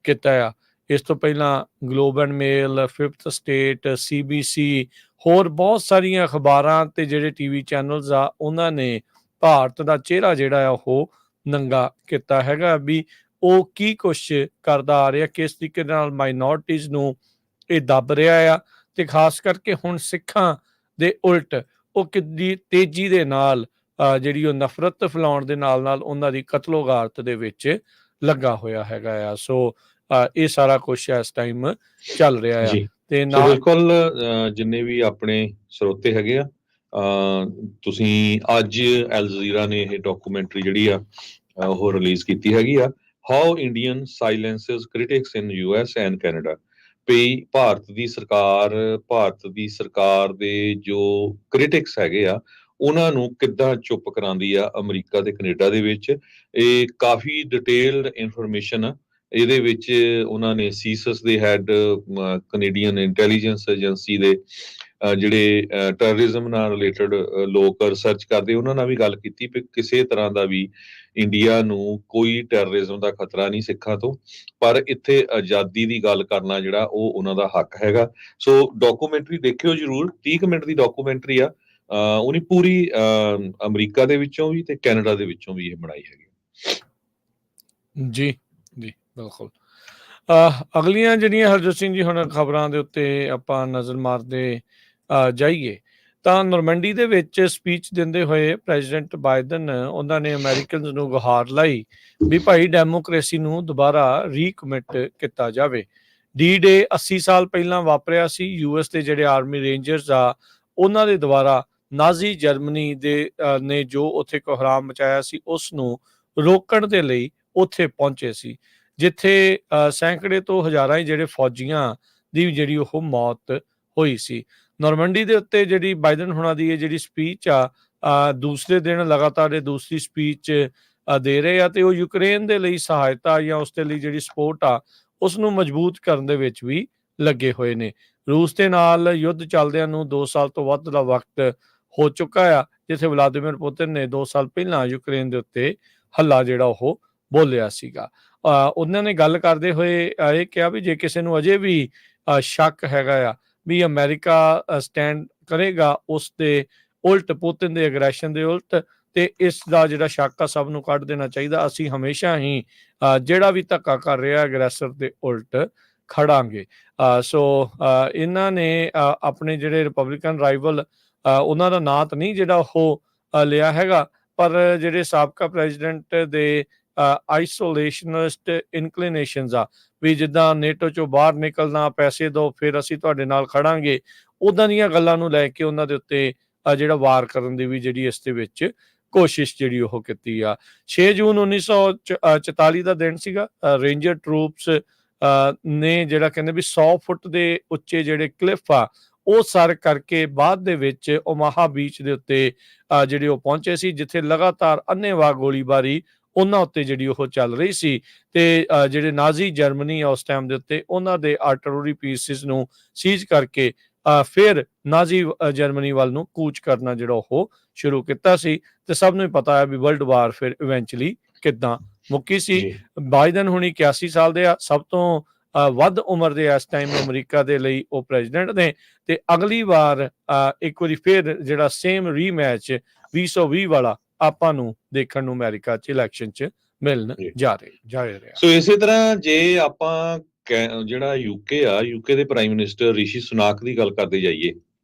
ਕੀਤਾ ਆ। ਇਸ ਤੋਂ ਪਹਿਲਾਂ Globe and Mail, 5th state, CBC, ਹੋਰ ਬਹੁਤ ਸਾਰੀਆਂ ਅਖਬਾਰਾਂ ਤੇ ਜਿਹੜੇ TV ਚੈਨਲਸ ਆ ਉਹਨਾਂ ਨੇ ਭਾਰਤ ਦਾ ਚਿਹਰਾ ਜਿਹੜਾ ਆ ਉਹ ਨੰਗਾ ਕੀਤਾ ਹੈਗਾ ਵੀ ਉਹ ਕੀ ਕੁਛ ਕਰਦਾ ਆ ਰਿਹਾ, ਕਿਸ ਤਰੀਕੇ ਨਾਲ ਮਾਈਨੋਰਟੀਜ਼ ਨੂੰ ਇਹ ਦੱਬ ਰਿਹਾ ਆ, ਤੇ ਖਾਸ ਕਰਕੇ ਹੁਣ ਸਿੱਖਾਂ ਦੇ ਉਲਟ ਉਹ ਕਿੰਨੀ ਤੇਜ਼ੀ ਦੇ ਨਾਲ ਜਿਹੜੀ ਉਹ ਨਫ਼ਰਤ ਫੈਲਾਉਣ ਦੇ ਨਾਲ ਨਾਲ ਉਹਨਾਂ ਦੀ ਕਤਲੋਗਾਰਤ ਦੇ ਵਿੱਚ ਲੱਗਾ ਹੋਇਆ ਹੈਗਾ ਆ। ਸੋ ਇਹ ਸਾਰਾ ਕੁਛ ਇਸ ਟਾਈਮ ਚੱਲ ਰਿਹਾ ਆ। ਤੇ ਨਾਲ ਬਿਲਕੁਲ ਜਿੰਨੇ ਵੀ ਆਪਣੇ ਸਰੋਤੇ ਹੈਗੇ ਆ, ਤੁਸੀਂ ਅੱਜ ਅਲ ਜਜ਼ੀਰਾ ਨੇ ਇਹ ਡਾਕੂਮੈਂਟਰੀ ਜਿਹੜੀ ਆ ਉਹ ਰਿਲੀਜ਼ ਕੀਤੀ ਹੈਗੀ ਆ, how Indian silences critics in US and Canada. ਵੀ ਭਾਰਤ ਦੀ ਸਰਕਾਰ ਦੇ ਜੋ ਕ੍ਰਿਟਿਕਸ ਹੈਗੇ ਆ ਉਹਨਾਂ ਨੂੰ ਕਿੱਦਾਂ ਚੁੱਪ ਕਰਾਉਂਦੀ ਆ ਅਮਰੀਕਾ ਤੇ ਕੈਨੇਡਾ ਦੇ ਵਿੱਚ। ਇਹ ਕਾਫੀ ਡਿਟੇਲਡ ਇਨਫੋਰਮੇਸ਼ਨ ਆ ਇਹਦੇ ਵਿੱਚ। ਉਹਨਾਂ ਨੇ ਸੀਸਸ ਦੇ ਹੈਡ, ਕੈਨੇਡੀਅਨ ਇੰਟੈਲੀਜੈਂਸ ਏਜੰਸੀ ਦੇ ਜਿਹੜੇ ਟੈਰਰਿਜ਼ਮ ਨਾਲ ਰਿਲੇਟਡ ਲੋਕ ਰਿਸਰਚ ਕਰਦੇ, ਉਹਨਾਂ ਨਾਲ ਵੀ ਗੱਲ ਕੀਤੀ ਵੀ ਕਿਸੇ ਤਰ੍ਹਾਂ ਦਾ ਵੀ ਇੰਡੀਆ ਨੂੰ ਕੋਈ ਟੈਰਰਿਜ਼ਮ ਦਾ ਖਤਰਾ ਨਹੀਂ ਸਿੱਖਾਂ ਤੋਂ, ਪਰ ਇੱਥੇ ਆਜ਼ਾਦੀ ਦੀ ਗੱਲ ਕਰਨਾ ਜਿਹੜਾ ਉਹ ਉਹਨਾਂ ਦਾ ਹੱਕ ਹੈਗਾ। ਸੋ ਡਾਕੂਮੈਂਟਰੀ ਦੇਖਿਓ ਜ਼ਰੂਰ, 30 ਮਿੰਟ ਦੀ ਡਾਕੂਮੈਂਟਰੀ ਆ। ਉਹਨੇ ਪੂਰੀ ਅਮਰੀਕਾ ਦੇ ਵਿੱਚੋਂ ਵੀ ਤੇ ਕੈਨੇਡਾ ਦੇ ਵਿੱਚੋਂ ਵੀ ਇਹ ਬਣਾਈ ਹੈਗੀ। ਜੀ ਜੀ ਬਿਲਕੁਲ। ਅਗਲੀਆਂ ਜਿਹੜੀਆਂ ਹਰਜੋਤ ਸਿੰਘ ਜੀ ਹੁਣ ਖਬਰਾਂ ਦੇ ਉੱਤੇ ਆਪਾਂ ਨਜ਼ਰ ਮਾਰਦੇ ਜਾਈਏ ਤਾਂ ਨੋਰਮੰਡੀ ਦੇ ਵਿੱਚ ਸਪੀਚ ਦਿੰਦੇ ਹੋਏ ਪ੍ਰੈਜ਼ੀਡੈਂਟ ਬਾਈਡਨ ਉਹਨਾਂ ਨੇ ਅਮਰੀਕਨਸ ਨੂੰ ਗੁਹਾਰ ਲਾਈ ਵੀ ਭਾਈ ਡੈਮੋਕ੍ਰੇਸੀ ਨੂੰ ਦੁਬਾਰਾ ਰੀਕਮਿਟ ਕੀਤਾ ਜਾਵੇ। D-Day 80 ਸਾਲ ਪਹਿਲਾਂ ਵਾਪਰਿਆ ਸੀ। US ਦੇ ਜਿਹੜੇ ਆਰਮੀ ਰੇਂਜਰਸ ਆ ਉਹਨਾਂ ਦੇ ਦੁਆਰਾ ਨਾਜ਼ੀ ਜਰਮਨੀ ਦੇ ਨੇ ਜੋ ਉੱਥੇ ਕੋਹਰਾਮ ਮਚਾਇਆ ਸੀ ਉਸ ਨੂੰ ਰੋਕਣ ਦੇ ਲਈ ਉੱਥੇ ਪਹੁੰਚੇ ਸੀ, ਜਿੱਥੇ ਸੈਂਕੜੇ ਤੋਂ ਹਜ਼ਾਰਾਂ ਹੀ ਜਿਹੜੇ ਫੌਜੀਆਂ ਦੀ ਜਿਹੜੀ ਉਹ ਮੌਤ ਹੋਈ ਸੀ। ਨੋਰਮੰਡੀ ਦੇ ਉੱਤੇ ਜਿਹੜੀ ਬਾਈਡਨ ਹੁਣਾਂ ਦੀ ਇਹ ਜਿਹੜੀ ਸਪੀਚ ਆ ਦੂਸਰੇ ਦਿਨ ਲਗਾਤਾਰ ਇਹ ਦੂਸਰੀ ਸਪੀਚ ਦੇ ਰਹੇ ਆ, ਤੇ ਉਹ ਯੂਕਰੇਨ ਦੇ ਲਈ ਸਹਾਇਤਾ ਜਾਂ ਉਸ ਦੇ ਲਈ ਜਿਹੜੀ ਸਪੋਰਟ ਆ ਉਸ ਨੂੰ ਮਜ਼ਬੂਤ ਕਰਨ ਦੇ ਵਿੱਚ ਵੀ ਲੱਗੇ ਹੋਏ ਨੇ। ਰੂਸ ਦੇ ਨਾਲ ਯੁੱਧ ਚੱਲਦਿਆਂ ਨੂੰ 2 ਸਾਲ ਤੋਂ ਵੱਧ ਦਾ ਵਕਤ ਹੋ ਚੁੱਕਾ ਆ, ਜਿੱਥੇ ਵਲਾਦੀਮੀਰ ਪੁਤਿਨ ਨੇ 2 ਸਾਲ ਪਹਿਲਾਂ ਯੂਕਰੇਨ ਦੇ ਉੱਤੇ ਹੱਲਾ ਜਿਹੜਾ ਉਹ ਬੋਲਿਆ ਸੀਗਾ। ਉਹਨਾਂ ਨੇ ਗੱਲ ਕਰਦੇ ਹੋਏ ਇਹ ਕਿਹਾ ਵੀ ਜੇ ਕਿਸੇ ਨੂੰ ਅਜੇ ਵੀ ਸ਼ੱਕ ਹੈਗਾ ਆ ਵੀ ਅਮਰੀਕਾ ਸਟੈਂਡ ਕਰੇਗਾ ਉਸ ਦੇ ਉਲਟ, ਪੁਤਿਨ ਦੇ ਅਗਰੈਸ਼ਨ ਦੇ ਉਲਟ, ਤੇ ਇਸ ਦਾ ਜਿਹੜਾ ਸ਼ੱਕ ਆ ਸਭ ਨੂੰ ਕੱਢ ਦੇਣਾ ਚਾਹੀਦਾ। ਅਸੀਂ ਹਮੇਸ਼ਾ ਹੀ ਜਿਹੜਾ ਵੀ ਧੱਕਾ ਕਰ ਰਿਹਾ ਅਗਰੈਸਰ ਦੇ ਉਲਟ ਖੜਾਂਗੇ। ਸੋ ਇਹਨਾਂ ਨੇ ਆਪਣੇ ਜਿਹੜੇ ਰਿਪਬਲਿਕਨ ਰਾਈਵਲ ਉਹਨਾਂ ਦਾ ਨਾਂ ਤਾਂ ਨਹੀਂ ਜਿਹੜਾ ਉਹ ਲਿਆ ਹੈਗਾ, ਪਰ ਜਿਹੜੇ ਸਾਬਕਾ ਪ੍ਰੈਜ਼ੀਡੈਂਟ ਦੇ ਆਈਸੋਲੇਸ਼ਨਿਸਟ ਇਨਕਲੀਨੇਸ਼ਨਸ ਆ, ਵੀ ਜਿੱਦਾਂ ਨੇਟੋ ਚੋਂ ਬਾਹਰ ਨਿਕਲਣਾ, ਪੈਸੇ ਦਿਓ ਫਿਰ ਅਸੀਂ ਤੁਹਾਡੇ ਨਾਲ ਖੜਾਂਗੇ, ਉੱਦਾਂ ਦੀਆਂ ਗੱਲਾਂ ਨੂੰ ਲੈ ਕੇ ਉਹਨਾਂ ਦੇ ਉੱਤੇ ਜਿਹੜਾ ਵਾਰ ਕਰਨ ਦੀ ਵੀ ਜਿਹੜੀ ਇਸ ਦੇ ਵਿੱਚ ਕੋਸ਼ਿਸ਼ ਜਿਹੜੀ ਉਹ ਕੀਤੀ ਆ। 6 ਜੂਨ 1944 ਦਾ ਦਿਨ ਸੀਗਾ। ਰੇਂਜਰ ਟਰੂਪਸ ਨੇ ਜਿਹੜਾ ਕਹਿੰਦੇ ਵੀ 100 ਫੁੱਟ ਦੇ ਉੱਚੇ ਜਿਹੜੇ ਕਲਿਫ ਆ ਉਹ ਸਰ ਕਰਕੇ ਬਾਅਦ ਦੇ ਵਿੱਚ ਓਮਾਹਾ ਬੀਚ ਦੇ ਉੱਤੇ ਜਿਹੜੇ ਉਹ ਪਹੁੰਚੇ ਸੀ, ਜਿੱਥੇ ਲਗਾਤਾਰ ਅੰਨ੍ਹੇਵਾਹ ਗੋਲੀਬਾਰੀ ਉਹਨਾਂ ਉੱਤੇ ਜਿਹੜੀ ਉਹ ਚੱਲ ਰਹੀ ਸੀ। ਤੇ ਜਿਹੜੇ ਨਾਜ਼ੀ ਜਰਮਨੀ ਆ ਉਸ ਟਾਈਮ ਦੇ ਉੱਤੇ ਉਹਨਾਂ ਦੇ ਆਰਟਲਰੀ ਪੀਸਿਸ ਨੂੰ ਸੀਜ਼ ਕਰਕੇ ਫਿਰ ਨਾਜ਼ੀ ਜਰਮਨੀ ਵੱਲ ਨੂੰ ਕੂਚ ਕਰਨਾ ਜਿਹੜਾ ਉਹ ਸ਼ੁਰੂ ਕੀਤਾ ਸੀ। ਤੇ ਸਭ ਨੂੰ ਹੀ ਪਤਾ ਹੈ ਵੀ ਵਰਲਡ ਵਾਰ ਫਿਰ ਇਵੈਂਚੁਅਲੀ ਕਿੱਦਾਂ ਮੁੱਕੀ ਸੀ। ਬਾਈਡਨ ਹੁਣੀ 81 ਸਾਲ ਦੇ ਆ, ਸਭ ਤੋਂ ਵੱਧ ਉਮਰ ਦੇ ਇਸ ਟਾਈਮ ਅਮਰੀਕਾ ਦੇ ਲਈ ਉਹ ਪ੍ਰੈਜ਼ੀਡੈਂਟ ਨੇ। ਤੇ ਅਗਲੀ ਵਾਰ ਇੱਕ ਵਾਰੀ ਫਿਰ ਜਿਹੜਾ ਸੇਮ ਰੀਮੈਚ 2020 ਵਾਲਾ ਆਪਾਂ ਨੂੰ ਦੇਖਣ ਨੂੰ ਅਮਰੀਕਾ 'ਚ ਇਲੈਕਸ਼ਨ 'ਚ ਮਿਲਣ ਜਾ ਰਿਹਾ। ਸੋ ਇਸੇ ਤਰ੍ਹਾਂ ਜੇ ਆਪਾਂ ਜਿਹੜਾ ਯੂਕੇ ਦੇ ਪ੍ਰਾਈਮ ਮਿਨਿਸਟਰ ਰਿਸ਼ੀ ਸੁਨਾਕ ਦੀ ਗੱਲ ਕਰਦੇ ਜਾਈਏ,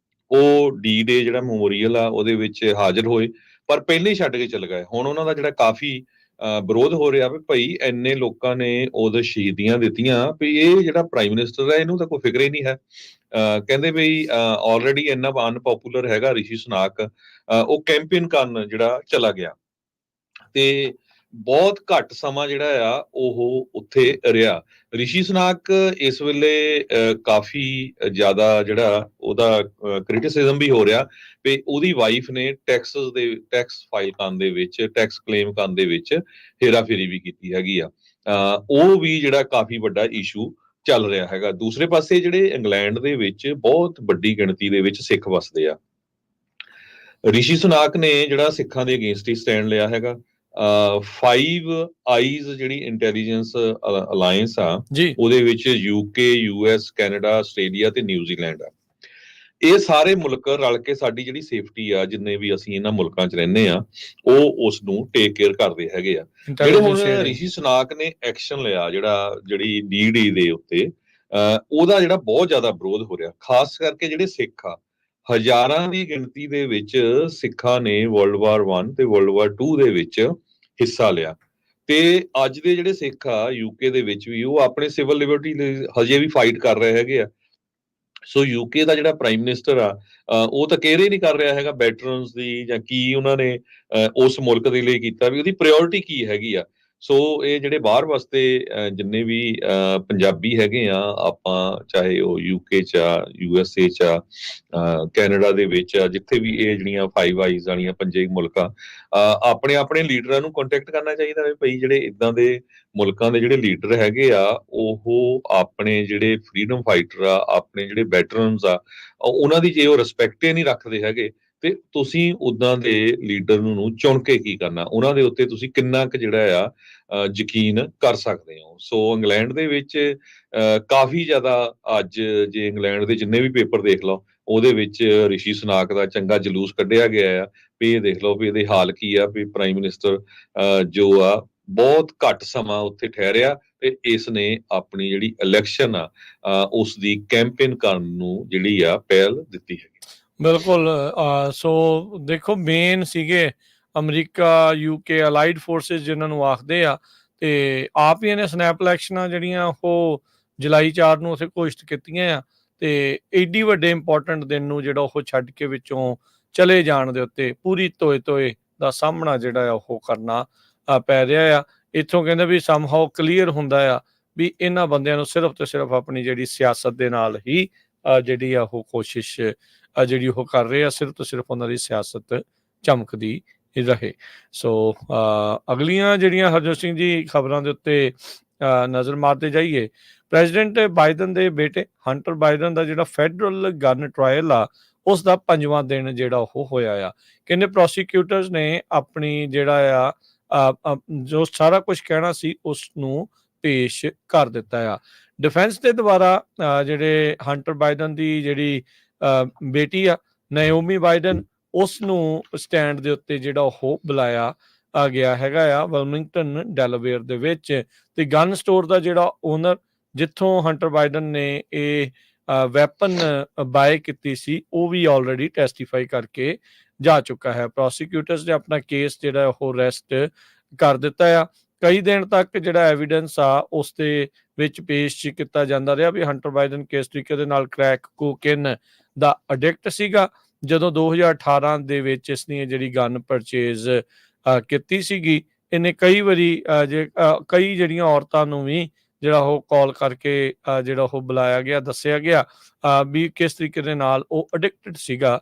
ਉਹ ਡੀ-ਡੇ ਜਿਹੜਾ ਮੈਮੋਰੀਅਲ ਆ ਉਹਦੇ ਵਿੱਚ ਹਾਜ਼ਰ ਹੋਏ, ਪਰ ਪਹਿਲੇ ਹੀ ਛੱਡ ਕੇ ਚਲੇ ਗਏ। ਹੁਣ ਉਹਨਾਂ ਦਾ ਜਿਹੜਾ ਕਾਫੀ ਵਿਰੋਧ ਹੋ ਰਿਹਾ ਵੀ ਭਾਈ ਇੰਨੇ ਲੋਕਾਂ ਨੇ ਉਹਦੇ ਸ਼ਹੀਦੀਆਂ ਦਿੱਤੀਆਂ ਵੀ ਇਹ ਜਿਹੜਾ ਪ੍ਰਾਈਮ ਮਿਨਿਸਟਰ ਹੈ ਇਹਨੂੰ ਤਾਂ ਕੋਈ ਫਿਕਰ ਹੀ ਨਹੀਂ ਹੈ। ਕਹਿੰਦੇ ਵੀ ਆਲਰੇਡੀ ਇੰਨਾ ਅਨਪੋਪੂਲਰ ਹੈਗਾ ਰਿਸ਼ੀ ਸੁਨਾਕ, ਉਹ ਕੈਂਪੇਨ ਕਰਨ ਜਿਹੜਾ ਚਲਾ ਗਿਆ ਤੇ ਬਹੁਤ ਘੱਟ ਸਮਾਂ ਜਿਹੜਾ ਆ ਉਹ ਉੱਥੇ ਰਿਹਾ। ਰਿਸ਼ੀ ਸੁਨਾਕ ਇਸ ਵੇਲੇ ਕਾਫੀ ਜ਼ਿਆਦਾ ਜਿਹੜਾ ਉਹਦਾ ਕ੍ਰਿਟਿਸਿਜ਼ਮ ਵੀ ਹੋ ਰਿਹਾ ਵੀ ਉਹਦੀ ਵਾਈਫ ਨੇ ਟੈਕਸ ਫਾਈਲ ਕਰਨ ਦੇ ਵਿੱਚ, ਟੈਕਸ ਕਲੇਮ ਕਰਨ ਦੇ ਵਿੱਚ ਹੇਰਾਫੇਰੀ ਵੀ ਕੀਤੀ ਹੈਗੀ ਆ। ਉਹ ਵੀ ਜਿਹੜਾ ਕਾਫੀ ਵੱਡਾ ਇਸ਼ੂ ਚੱਲ ਰਿਹਾ ਹੈਗਾ। ਦੂਸਰੇ ਪਾਸੇ ਜਿਹੜੇ ਇੰਗਲੈਂਡ ਦੇ ਵਿੱਚ ਬਹੁਤ ਵੱਡੀ ਗਿਣਤੀ ਦੇ ਵਿੱਚ ਸਿੱਖ ਵਸਦੇ ਆ। ਰਿਸ਼ੀ ਸੁਨਾਕ ਨੇ ਜਿਹੜਾ ਸਿੱਖਾਂ ਦੇ ਅਗੇਂਸਟ ਹੀ ਸਟੈਂਡ ਲਿਆ ਹੈਗਾ। 5 ਆਈਜ਼ ਜਿਹੜੀ ਇੰਟੈਲੀਜੈਂਸ ਅਲਾਇੰਸ ਆ ਉਹਦੇ ਵਿੱਚ ਯੂਕੇ, ਯੂਐਸ, ਕੈਨੇਡਾ, ਆਸਟ੍ਰੇਲੀਆ ਤੇ ਨਿਊਜ਼ੀਲੈਂਡ ਆ। ਇਹ ਸਾਰੇ ਮੁਲਕ ਰਲ ਕੇ ਸਾਡੀ ਜਿਹੜੀ ਸੇਫਟੀ ਆ, ਜਿੰਨੇ ਵੀ ਅਸੀਂ ਇਹਨਾਂ ਮੁਲਕਾਂ 'ਚ ਰਹਿੰਦੇ ਆ, ਉਹ ਉਸ ਨੂੰ ਟੇਕ ਕੇਅਰ ਕਰਦੇ ਹੈਗੇ ਆ। ਜਿਹੜੇ ਹੁਣ ਰਿਸ਼ੀ ਸੁਨਾਕ ਨੇ ਐਕਸ਼ਨ ਲਿਆ ਜਿਹੜੀ ਡੀ-ਡੇ ਦੇ ਉੱਤੇ, ਉਹਦਾ ਜਿਹੜਾ ਬਹੁਤ ਜ਼ਿਆਦਾ ਵਿਰੋਧ ਹੋ ਰਿਹਾ, ਖਾਸ ਕਰਕੇ ਜਿਹੜੇ ਸਿੱਖ ਆ। ਹਜ਼ਾਰਾਂ ਦੀ ਗਿਣਤੀ ਦੇ ਵਿੱਚ ਸਿੱਖਾਂ ਨੇ ਵਰਲਡ ਵਾਰ 1 ਤੇ ਵਰਲਡ ਵਾਰ 2 ਦੇ ਵਿੱਚ ਹਿੱਸਾ ਲਿਆ। ਤੇ ਅੱਜ ਦੇ ਜਿਹੜੇ ਸਿੱਖ ਆ ਯੂਕੇ ਦੇ ਵਿੱਚ ਵੀ, ਉਹ ਆਪਣੇ ਸਿਵਲ ਲਿਬਰਟੀ ਲਈ ਹਜੇ ਵੀ ਫਾਈਟ ਕਰ ਰਹੇ ਹੈਗੇ ਆ। ਸੋ ਯੂਕੇ ਦਾ ਜਿਹੜਾ ਪ੍ਰਾਈਮ ਮਿਨਿਸਟਰ ਆ, ਉਹ ਤਾਂ ਕੇਅਰ ਹੀ ਨਹੀਂ ਕਰ ਰਿਹਾ ਹੈਗਾ ਵੈਟਰਨਸ ਦੀ, ਜਾਂ ਕੀ ਉਹਨਾਂ ਨੇ ਉਸ ਮੁਲਕ ਦੇ ਲਈ ਕੀਤਾ, ਵੀ ਉਹਦੀ ਪ੍ਰਾਇੋਰਟੀ ਕੀ ਹੈਗੀ ਆ। ਸੋ ਇਹ ਜਿਹੜੇ ਬਾਹਰ ਵਾਸਤੇ ਜਿੰਨੇ ਵੀ ਪੰਜਾਬੀ ਹੈਗੇ ਆ, ਆਪਾਂ ਚਾਹੇ ਉਹ ਯੂਕੇ 'ਚ ਆ, USA 'ਚ ਆ, ਕੈਨੇਡਾ ਦੇ ਵਿੱਚ ਆ, ਜਿੱਥੇ ਵੀ ਇਹ ਜਿਹੜੀਆਂ 5 ਆਈਜ਼ ਵਾਲੀਆਂ 5 ਮੁਲਕ ਆ, ਆਪਣੇ ਲੀਡਰਾਂ ਨੂੰ ਕੰਟੈਕਟ ਕਰਨਾ ਚਾਹੀਦਾ ਹੈ ਭਾਈ। ਜਿਹੜੇ ਇਦਾਂ ਦੇ ਮੁਲਕਾਂ ਦੇ ਜਿਹੜੇ ਲੀਡਰ ਹੈਗੇ ਆ, ਉਹ ਆਪਣੇ ਜਿਹੜੇ ਫਰੀडम ਫਾਈਟਰ ਆ, ਆਪਣੇ ਜਿਹੜੇ ਵੈਟਰਨਸ ਆ, ਉਹਨਾਂ ਦੀ ਜੇ ਉਹ ਰਿਸਪੈਕਟ ਹੀ ਨਹੀਂ ਰੱਖਦੇ ਹੈਗੇ, ਤੇ ਤੁਸੀਂ ਉਦਾਂ ਦੇ ਲੀਡਰ ਨੂੰ ਚੁਣ ਕੇ ਕੀ ਕਰਨਾ, ਉਹਨਾਂ ਦੇ ਉੱਤੇ ਤੁਸੀਂ ਕਿੰਨਾ ਕੁ ਜਿਹੜਾ ਆ ਯਕੀਨ ਕਰ ਸਕਦੇ ਹੋ। ਸੋ ਇੰਗਲੈਂਡ ਦੇ ਵਿੱਚ ਕਾਫੀ ਜ਼ਿਆਦਾ ਅੱਜ ਜੇ ਇੰਗਲੈਂਡ ਦੇ ਜਿੰਨੇ ਵੀ ਪੇਪਰ ਦੇਖ ਲਓ, ਉਹਦੇ ਵਿੱਚ ਰਿਸ਼ੀ ਸੁਨਾਕ ਦਾ ਚੰਗਾ ਜਲੂਸ ਕੱਢਿਆ ਗਿਆ ਆ ਵੀ ਇਹ ਦੇਖ ਲਓ ਵੀ ਇਹਦੇ ਹਾਲ ਕੀ ਆ, ਵੀ ਪ੍ਰਾਈਮ ਮਿਨਿਸਟਰ ਜੋ ਆ ਬਹੁਤ ਘੱਟ ਸਮਾਂ ਉੱਥੇ ਠਹਿਰਿਆ ਤੇ ਇਸ ਨੇ ਆਪਣੀ ਜਿਹੜੀ ਇਲੈਕਸ਼ਨ ਆ ਉਸ ਦੀ ਕੈਂਪੇਨ ਕਰਨ ਨੂੰ ਜਿਹੜੀ ਆ ਪਹਿਲ ਦਿੱਤੀ ਹੈ। ਬਿਲਕੁਲ। ਸੋ ਦੇਖੋ, ਮੇਨ ਸੀਗੇ ਅਮਰੀਕਾ, ਯੂਕੇ, ਅਲਾਈਡ ਫੋਰਸਿਸ ਜਿਹਨਾਂ ਨੂੰ ਆਖਦੇ ਆ, ਤੇ ਆਪ ਹੀ ਇਹਨੇ ਸਨੈਪ ਇਲੈਕਸ਼ਨਾਂ ਜਿਹੜੀਆਂ ਉਹ ਜੁਲਾਈ 4 ਨੂੰ ਉੱਥੇ ਘੋਸ਼ਿਤ ਕੀਤੀਆਂ ਆ। ਤੇ ਏਡੀ ਵੱਡੇ ਇੰਪੋਰਟੈਂਟ ਦਿਨ ਨੂੰ ਜਿਹੜਾ ਉਹ ਛੱਡ ਕੇ ਵਿੱਚੋਂ ਚਲੇ ਜਾਣ ਦੇ ਉੱਤੇ ਪੂਰੀ ਤੋਏ ਦਾ ਸਾਹਮਣਾ ਜਿਹੜਾ ਆ ਉਹ ਕਰਨਾ ਪੈ ਰਿਹਾ ਆ। ਇੱਥੋਂ ਕਹਿੰਦੇ ਵੀ ਸਮਹਾਓ ਕਲੀਅਰ ਹੁੰਦਾ ਆ ਵੀ ਇਹਨਾਂ ਬੰਦਿਆਂ ਨੂੰ ਸਿਰਫ ਤੇ ਸਿਰਫ ਆਪਣੀ ਜਿਹੜੀ ਸਿਆਸਤ ਦੇ ਨਾਲ ਹੀ ਜਿਹੜੀ ਆ ਉਹ ਕੋਸ਼ਿਸ਼ ਜਿਹੜੀ ਉਹ ਕਰ ਰਹੇ ਆ, ਸਿਰਫ ਤੇ ਸਿਰਫ ਉਹਨਾਂ ਦੀ ਸਿਆਸਤ ਚਮਕਦੀ ਰਹੇ। ਸੋ ਅਗਲੀਆਂ ਜਿਹੜੀਆਂ ਹਰਜੋਤ ਸਿੰਘ ਜੀ ਖਬਰਾਂ ਦੇ ਉੱਤੇ ਨਜ਼ਰ ਮਾਰਦੇ ਜਾਈਏ, ਪ੍ਰੈਜ਼ੀਡੈਂਟ ਬਾਈਡਨ ਦੇ ਬੇਟੇ ਹੰਟਰ ਬਾਈਡਨ ਦਾ ਜਿਹੜਾ ਫੈਡਰਲ ਗਨ ਟ੍ਰਾਇਲ ਆ, ਉਸ ਦਾ 5ਵਾਂ ਦਿਨ ਜਿਹੜਾ ਉਹ ਹੋਇਆ ਆ। ਕਹਿੰਦੇ ਪ੍ਰੋਸੀਕਿਊਟਰਸ ਨੇ ਆਪਣੀ ਜਿਹੜਾ ਆ ਜੋ ਸਾਰਾ ਕੁਝ ਕਹਿਣਾ ਸੀ ਉਸ ਨੂੰ ਪੇਸ਼ ਕਰ ਦਿੱਤਾ ਆ। ਡਿਫੈਂਸ ਦੇ ਦੁਆਰਾ ਜਿਹੜੇ ਹੰਟਰ ਬਾਈਡਨ ਦੀ ਜਿਹੜੀ ਬੇਟੀ ਆ ਨਾਓਮੀ ਬਾਈਡਨ, ਉਸ ਨੂੰ ਸਟੈਂਡ ਦੇ ਉੱਤੇ ਜਿਹੜਾ ਉਹ ਬੁਲਾਇਆ ਗਿਆ ਹੈਗਾ ਆ ਵਿਲਮਿੰਗਟਨ, ਡੈਲਾਵੇਅਰ ਦੇ ਵਿੱਚ। ਤੇ ਗਨ ਸਟੋਰ ਦਾ ਜਿਹੜਾ ਓਨਰ ਜਿੱਥੋਂ ਹੰਟਰ ਬਾਈਡਨ ਨੇ ਇਹ ਵੈਪਨ ਬਾਏ ਕੀਤੀ ਸੀ, ਉਹ ਵੀ ਆਲਰੇਡੀ ਟੈਸਟੀਫਾਈ ਕਰਕੇ ਜਾ ਚੁੱਕਾ ਹੈ। ਪ੍ਰੋਸੀਕਿਊਟਰਸ ਨੇ ਆਪਣਾ ਕੇਸ ਜਿਹੜਾ ਉਹ ਰੈਸਟ ਕਰ ਦਿੱਤਾ ਆ। ਕਈ ਦਿਨ ਤੱਕ ਜਿਹੜਾ ਐਵੀਡੈਂਸ ਆ ਉਸ ਦੇ ਵਿੱਚ ਪੇਸ਼ ਕੀਤਾ ਜਾਂਦਾ ਰਿਹਾ ਵੀ ਹੰਟਰ ਬਾਈਡਨ ਕਿਸ ਤਰੀਕੇ ਦੇ ਨਾਲ ਕ੍ਰੈਕ ਕੋਕੇਨ ਦਾ ਅਡਿਕਟ ਸੀਗਾ। ਜਦੋਂ 2018 ਦੇ ਵਿੱਚ ਇਸਨੇ ਜਿਹੜੀ ਗਨ ਪਰਚੇਜ਼ ਕੀਤੀ ਸੀਗੀ, ਇਹਨੇ ਕਈ ਵਾਰੀ ਕਈ ਜਿਹੜੀਆਂ ਔਰਤਾਂ ਨੂੰ ਵੀ ਜਿਹੜਾ ਉਹ ਕਾਲ ਕਰਕੇ ਜਿਹੜਾ ਉਹ ਬੁਲਾਇਆ ਗਿਆ, ਦੱਸਿਆ ਗਿਆ ਵੀ ਕਿਸ ਤਰੀਕੇ ਦੇ ਨਾਲ ਉਹ ਅਡਿਕਟਡ ਸੀਗਾ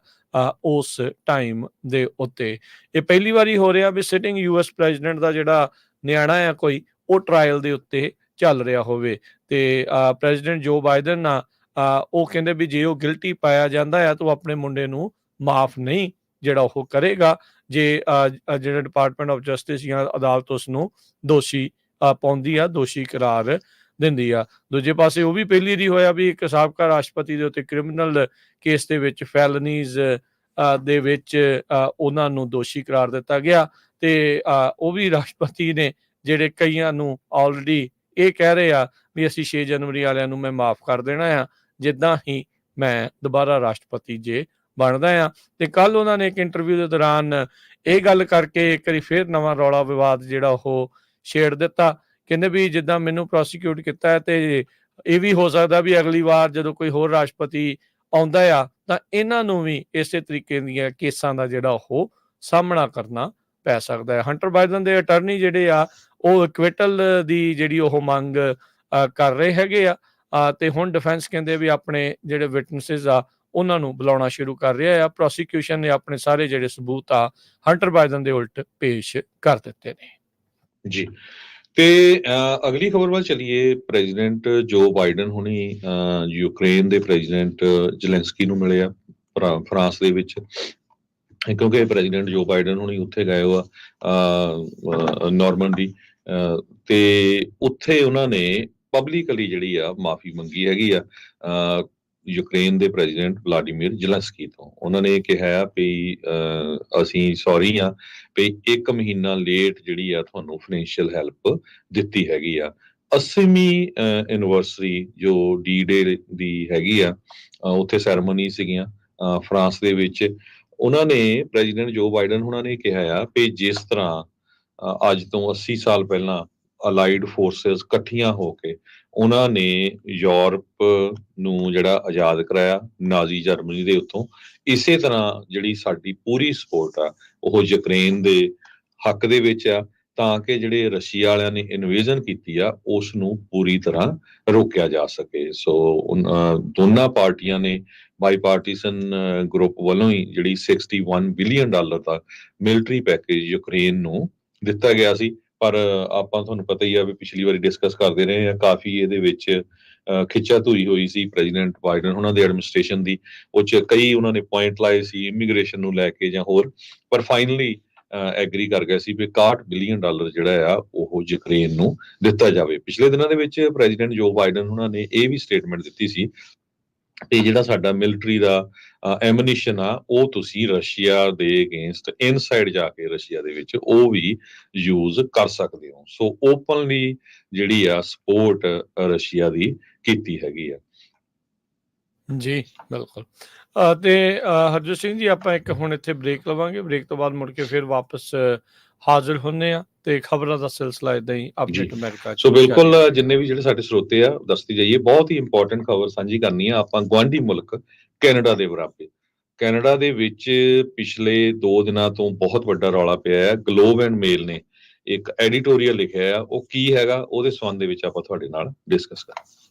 ਉਸ ਟਾਈਮ ਦੇ ਉੱਤੇ। ਇਹ ਪਹਿਲੀ ਵਾਰੀ ਹੋ ਰਿਹਾ ਵੀ ਸਿਟਿੰਗ ਯੂਐਸ ਪ੍ਰੈਜ਼ੀਡੈਂਟ ਦਾ ਜਿਹੜਾ ਨਿਆਣਾ ਆ ਕੋਈ, ਉਹ ਟਰਾਇਲ ਦੇ ਉੱਤੇ ਚੱਲ ਰਿਹਾ ਹੋਵੇ। ਤੇ ਪ੍ਰੈਜ਼ੀਡੈਂਟ ਜੋ ਬਾਈਡਨ ਆ ਉਹ ਕਹਿੰਦੇ ਵੀ ਜੇ ਉਹ ਗਿਲਟੀ ਪਾਇਆ ਜਾਂਦਾ ਆ ਤਾਂ ਉਹ ਆਪਣੇ ਮੁੰਡੇ ਨੂੰ ਮਾਫ ਨਹੀਂ ਜਿਹੜਾ ਉਹ ਕਰੇਗਾ ਜੇ ਜਿਹੜਾ ਡਿਪਾਰਟਮੈਂਟ ਆਫ ਜਸਟਿਸ ਜਾਂ ਅਦਾਲਤ ਉਸ ਨੂੰ ਦੋਸ਼ੀ ਪਾਉਂਦੀ ਆ, ਦੋਸ਼ੀ ਕਰਾਰ ਦਿੰਦੀ ਆ। ਦੂਜੇ ਪਾਸੇ ਉਹ ਵੀ ਪਹਿਲੀ ਵਾਰੀ ਹੋਇਆ ਵੀ ਇੱਕ ਸਾਬਕਾ ਰਾਸ਼ਟਰਪਤੀ ਦੇ ਉੱਤੇ ਕ੍ਰਿਮੀਨਲ ਕੇਸ ਦੇ ਵਿੱਚ ਫੈਲਨੀਜ਼ ਦੇ ਵਿੱਚ ਉਹਨਾਂ ਨੂੰ ਦੋਸ਼ੀ ਕਰਾਰ ਦਿੱਤਾ ਗਿਆ। ਤੇ ਉਹ ਵੀ ਰਾਸ਼ਟਰਪਤੀ ਨੇ ਜਿਹੜੇ ਕਈਆਂ ਨੂੰ ਆਲਰੇਡੀ ਇਹ ਕਹਿ ਰਹੇ ਆ ਵੀ ਅਸੀਂ 6 ਜਨਵਰੀ ਵਾਲਿਆਂ ਨੂੰ ਮੈਂ ਮਾਫ ਕਰ ਦੇਣਾ ਆ ਜਿੱਦਾਂ ਹੀ ਮੈਂ ਦੁਬਾਰਾ ਰਾਸ਼ਟਰਪਤੀ ਜੇ ਬਣਦਾ ਆ। ਤੇ ਕੱਲ ਉਹਨਾਂ ਨੇ ਇੱਕ ਇੰਟਰਵਿਊ ਦੇ ਦੌਰਾਨ ਇਹ ਗੱਲ ਕਰਕੇ ਇੱਕ ਵਾਰੀ ਫਿਰ ਨਵਾਂ ਰੌਲਾ ਵਿਵਾਦ ਜਿਹੜਾ ਉਹ ਛੇੜ ਦਿੱਤਾ। ਕਹਿੰਦੇ ਵੀ ਜਿੱਦਾਂ ਮੈਨੂੰ ਪ੍ਰੋਸੀਕਿਊਟ ਕੀਤਾ ਹੈ ਤੇ ਇਹ ਵੀ ਹੋ ਸਕਦਾ ਵੀ ਅਗਲੀ ਵਾਰ ਜਦੋਂ ਕੋਈ ਹੋਰ ਰਾਸ਼ਟਰਪਤੀ ਆਉਂਦਾ ਆ ਤਾਂ ਇਹਨਾਂ ਨੂੰ ਵੀ ਇਸੇ ਤਰੀਕੇ ਦੀਆਂ ਕੇਸਾਂ ਦਾ ਜਿਹੜਾ ਉਹ ਸਾਹਮਣਾ ਕਰਨਾ ਪੈ ਸਕਦਾ ਹੈ। ਹੰਟਰ ਬਾਈਡਨ ਦੇ ਅਟਰਨੀ ਜਿਹੜੇ ਆ ਉਹ ਇਕਵਿਟਲ ਦੀ ਜਿਹੜੀ ਉਹ ਮੰਗ ਕਰ ਰਹੇ ਹੈਗੇ ਆ ਤੇ ਹੁਣ ਡਿਫੈਂਸ ਕਹਿੰਦੇ ਵੀ ਆਪਣੇ ਜਿਹੜੇ ਵਿਟਨੈਸਿਸ ਆ ਉਹਨਾਂ ਨੂੰ ਬੁਲਾਉਣਾ ਸ਼ੁਰੂ ਕਰ ਰਿਹਾ ਆ। ਪ੍ਰੋਸੀਕਿਊਸ਼ਨ ਨੇ ਆਪਣੇ ਸਾਰੇ ਜਿਹੜੇ ਸਬੂਤ ਆ ਹੰਟਰ ਬਾਈਡਨ ਦੇ ਉਲਟ ਪੇਸ਼ ਕਰ ਦਿੱਤੇ ਨੇ ਜੀ। ਤੇ ਅਗਲੀ ਖਬਰ ਵੱਲ ਚਲੀਏ। ਪ੍ਰੈਜ਼ੀਡੈਂਟ ਜੋ ਬਾਈਡਨ ਹੁਣੀ ਯੂਕਰੇਨ ਦੇ ਪ੍ਰੈਜ਼ੀਡੈਂਟ ਜ਼ੈਲੈਂਸਕੀ ਨੂੰ ਮਿਲੇ ਆ ਫਰਾਂਸ ਦੇ ਵਿੱਚ, ਕਿਉਂਕਿ ਪ੍ਰੈਜ਼ੀਡੈਂਟ ਜੋ ਬਾਈਡਨ ਹੁਣੀ ਉੱਥੇ ਗਏ ਹੋ ਆ ਨਾਰਮੰਡੀ, ਤੇ ਉੱਥੇ ਉਹਨਾਂ ਨੇ ਪਬਲਿਕਲੀ ਜਿਹੜੀ ਆ ਮਾਫੀ ਮੰਗੀ ਹੈਗੀ ਆ ਯੂਕਰੇਨ ਦੇ ਪ੍ਰੈਜ਼ੀਡੈਂਟ ਵਲਾਡੀਮੀਰ ਜ਼ੈਲੈਂਸਕੀ ਤੋਂ। ਉਹਨਾਂ ਨੇ ਕਿਹਾ ਆ ਵੀ ਅਸੀਂ ਸੌਰੀ ਆ ਵੀ 1 ਮਹੀਨਾ ਲੇਟ ਜਿਹੜੀ ਆ ਤੁਹਾਨੂੰ ਫਾਈਨੈਂਸ਼ੀਅਲ ਹੈਲਪ ਦਿੱਤੀ ਹੈਗੀ ਆ। 80ਵੀਂ ਐਨਵਰਸਰੀ ਜੋ ਡੀ ਡੇ ਦੀ ਹੈਗੀ ਆ, ਉੱਥੇ ਸੈਰਮਨੀ ਸੀਗੀਆਂ ਫਰਾਂਸ ਦੇ ਵਿੱਚ। ਉਹਨਾਂ ਨੇ ਪ੍ਰੈਜ਼ੀਡੈਂਟ ਜੋ ਬਾਈਡਨ ਉਹਨਾਂ ਨੇ ਕਿਹਾ ਆ ਵੀ ਜਿਸ ਤਰ੍ਹਾਂ ਅੱਜ ਤੋਂ 80 ਸਾਲ ਪਹਿਲਾਂ ਅਲਾਈਡ ਫੋਰਸਿਸ ਇਕੱਠੀਆਂ ਹੋ ਕੇ ਉਹਨਾਂ ਨੇ ਯੂਰਪ ਨੂੰ ਜਿਹੜਾ ਆਜ਼ਾਦ ਕਰਾਇਆ ਨਾਜ਼ੀ ਜਰਮਨੀ ਦੇ ਉੱਤੋਂ, ਇਸੇ ਤਰ੍ਹਾਂ ਜਿਹੜੀ ਸਾਡੀ ਪੂਰੀ ਸਪੋਰਟ ਆ ਉਹ ਯੂਕਰੇਨ ਦੇ ਹੱਕ ਦੇ ਵਿੱਚ ਆ ਤਾਂ ਕਿ ਜਿਹੜੇ ਰਸ਼ੀਆ ਵਾਲਿਆਂ ਨੇ ਇਨਵੇਜ਼ਨ ਕੀਤੀ ਆ ਉਸ ਨੂੰ ਪੂਰੀ ਤਰ੍ਹਾਂ ਰੋਕਿਆ ਜਾ ਸਕੇ। ਸੋ ਦੋਨਾਂ ਪਾਰਟੀਆਂ ਨੇ ਬਾਈਪਾਰਟੀਸਨ ਗਰੁੱਪ ਵੱਲੋਂ ਹੀ ਜਿਹੜੀ $61 ਬਿਲੀਅਨ ਦਾ ਮਿਲਟਰੀ ਪੈਕੇਜ ਯੂਕਰੇਨ ਨੂੰ ਦਿੱਤਾ ਗਿਆ ਸੀ। ਪਰ ਆਪਾਂ ਤੁਹਾਨੂੰ ਪਤਾ ਹੀ ਆ ਵੀ ਪਿਛਲੀ ਵਾਰੀ ਡਿਸਕਸ ਕਰਦੇ ਰਹੇ ਆ, ਕਾਫੀ ਇਹਦੇ ਵਿੱਚ ਖਿੱਚਾ ਧੂਈ ਹੋਈ ਸੀ ਪ੍ਰੈਜ਼ੀਡੈਂਟ ਬਾਈਡਨ ਉਹਨਾਂ ਦੇ ਐਡਮਿਨਿਸਟ੍ਰੇਸ਼ਨ ਦੀ। ਉਹ 'ਚ ਕਈ ਉਹਨਾਂ ਨੇ ਪੁਆਇੰਟ ਲਾਏ ਸੀ ਇਮੀਗ੍ਰੇਸ਼ਨ ਨੂੰ ਲੈ ਕੇ ਜਾਂ ਹੋਰ, ਪਰ ਫਾਈਨਲੀ ਐਗਰੀ ਕਰ ਗਿਆ ਸੀ ਵੀ $61 ਬਿਲੀਅਨ ਜਿਹੜਾ ਆ ਉਹ ਯੂਕਰੇਨ ਨੂੰ ਦਿੱਤਾ ਜਾਵੇ। ਪਿਛਲੇ ਦਿਨਾਂ ਦੇ ਵਿੱਚ ਪ੍ਰੈਜ਼ੀਡੈਂਟ ਜੋ ਬਾਈਡਨ ਉਹਨਾਂ ਨੇ ਇਹ ਵੀ ਸਟੇਟਮੈਂਟ ਦਿੱਤੀ ਸੀ ਤੇ ਜਿਹੜਾ ਸਾਡਾ ਮਿਲਟਰੀ ਦਾ ਐਮੂਨੀਸ਼ਨ ਆ ਉਹ ਤੁਸੀਂ ਰਸ਼ੀਆ ਦੇ ਅਗੇਂਸਟ ਇਨਸਾਈਡ ਜਾ ਕੇ ਰਸ਼ੀਆ ਦੇ ਵਿੱਚ ਉਹ ਵੀ ਯੂਜ਼ ਕਰ ਸਕਦੇ ਹੋ। ਸੋ ਓਪਨਲੀ ਜਿਹੜੀ ਆ ਸਪੋਰਟ ਰਸ਼ੀਆ ਦੀ ਕੀਤੀ ਹੈਗੀ ਆ। ਜੀ ਬਿਲਕੁਲ। ਤੇ ਹਰਜੋਤ ਸਿੰਘ ਜੀ ਆਪਾਂ ਇੱਕ ਹੁਣ ਇੱਥੇ ਬ੍ਰੇਕ ਲਵਾਂਗੇ, ਬ੍ਰੇਕ ਤੋਂ ਬਾਅਦ ਮੁੜ ਕੇ ਫਿਰ ਵਾਪਸ ਹਾਜ਼ਰ ਹੁੰਦੇ ਆ ਤੇ ਖਬਰਾਂ ਦਾ ਸਿਲਸਿਲਾ ਇਦਾਂ ਹੀ ਅਪਡੇਟ ਅਮਰੀਕਾ ਸੋ ਬਿਲਕੁਲ ਜਿੰਨੇ ਵੀ ਜਿਹੜੇ ਸਾਡੇ ਸਰੋਤੇ ਆ ਦੱਸਦੀ ਜਾਈਏ, ਬਹੁਤ ਹੀ ਇੰਪੋਰਟੈਂਟ ਖਬਰ ਸਾਂਝੀ ਕਰਨੀ ਆ ਆਪਾਂ ਗੁਆਂਢੀ ਮੁਲਕ ਕੈਨੇਡਾ ਦੇ ਬਰਾਬਰ। ਕੈਨੇਡਾ ਦੇ ਵਿੱਚ ਪਿਛਲੇ 2 ਦਿਨਾਂ ਤੋਂ ਬਹੁਤ ਵੱਡਾ ਰੌਲਾ ਪਿਆ ਹੈ। ਗਲੋਬ ਐਂਡ ਮੇਲ ਨੇ ਇੱਕ ਐਡੀਟੋਰੀਅਲ ਲਿਖਿਆ ਆ, ਉਹ ਕੀ ਹੈਗਾ ਉਹਦੇ ਸੰਬੰਧ ਦੇ ਵਿੱਚ ਆਪਾਂ ਤੁਹਾਡੇ ਨਾਲ ਡਿਸਕਸ ਕਰਾਂਗੇ।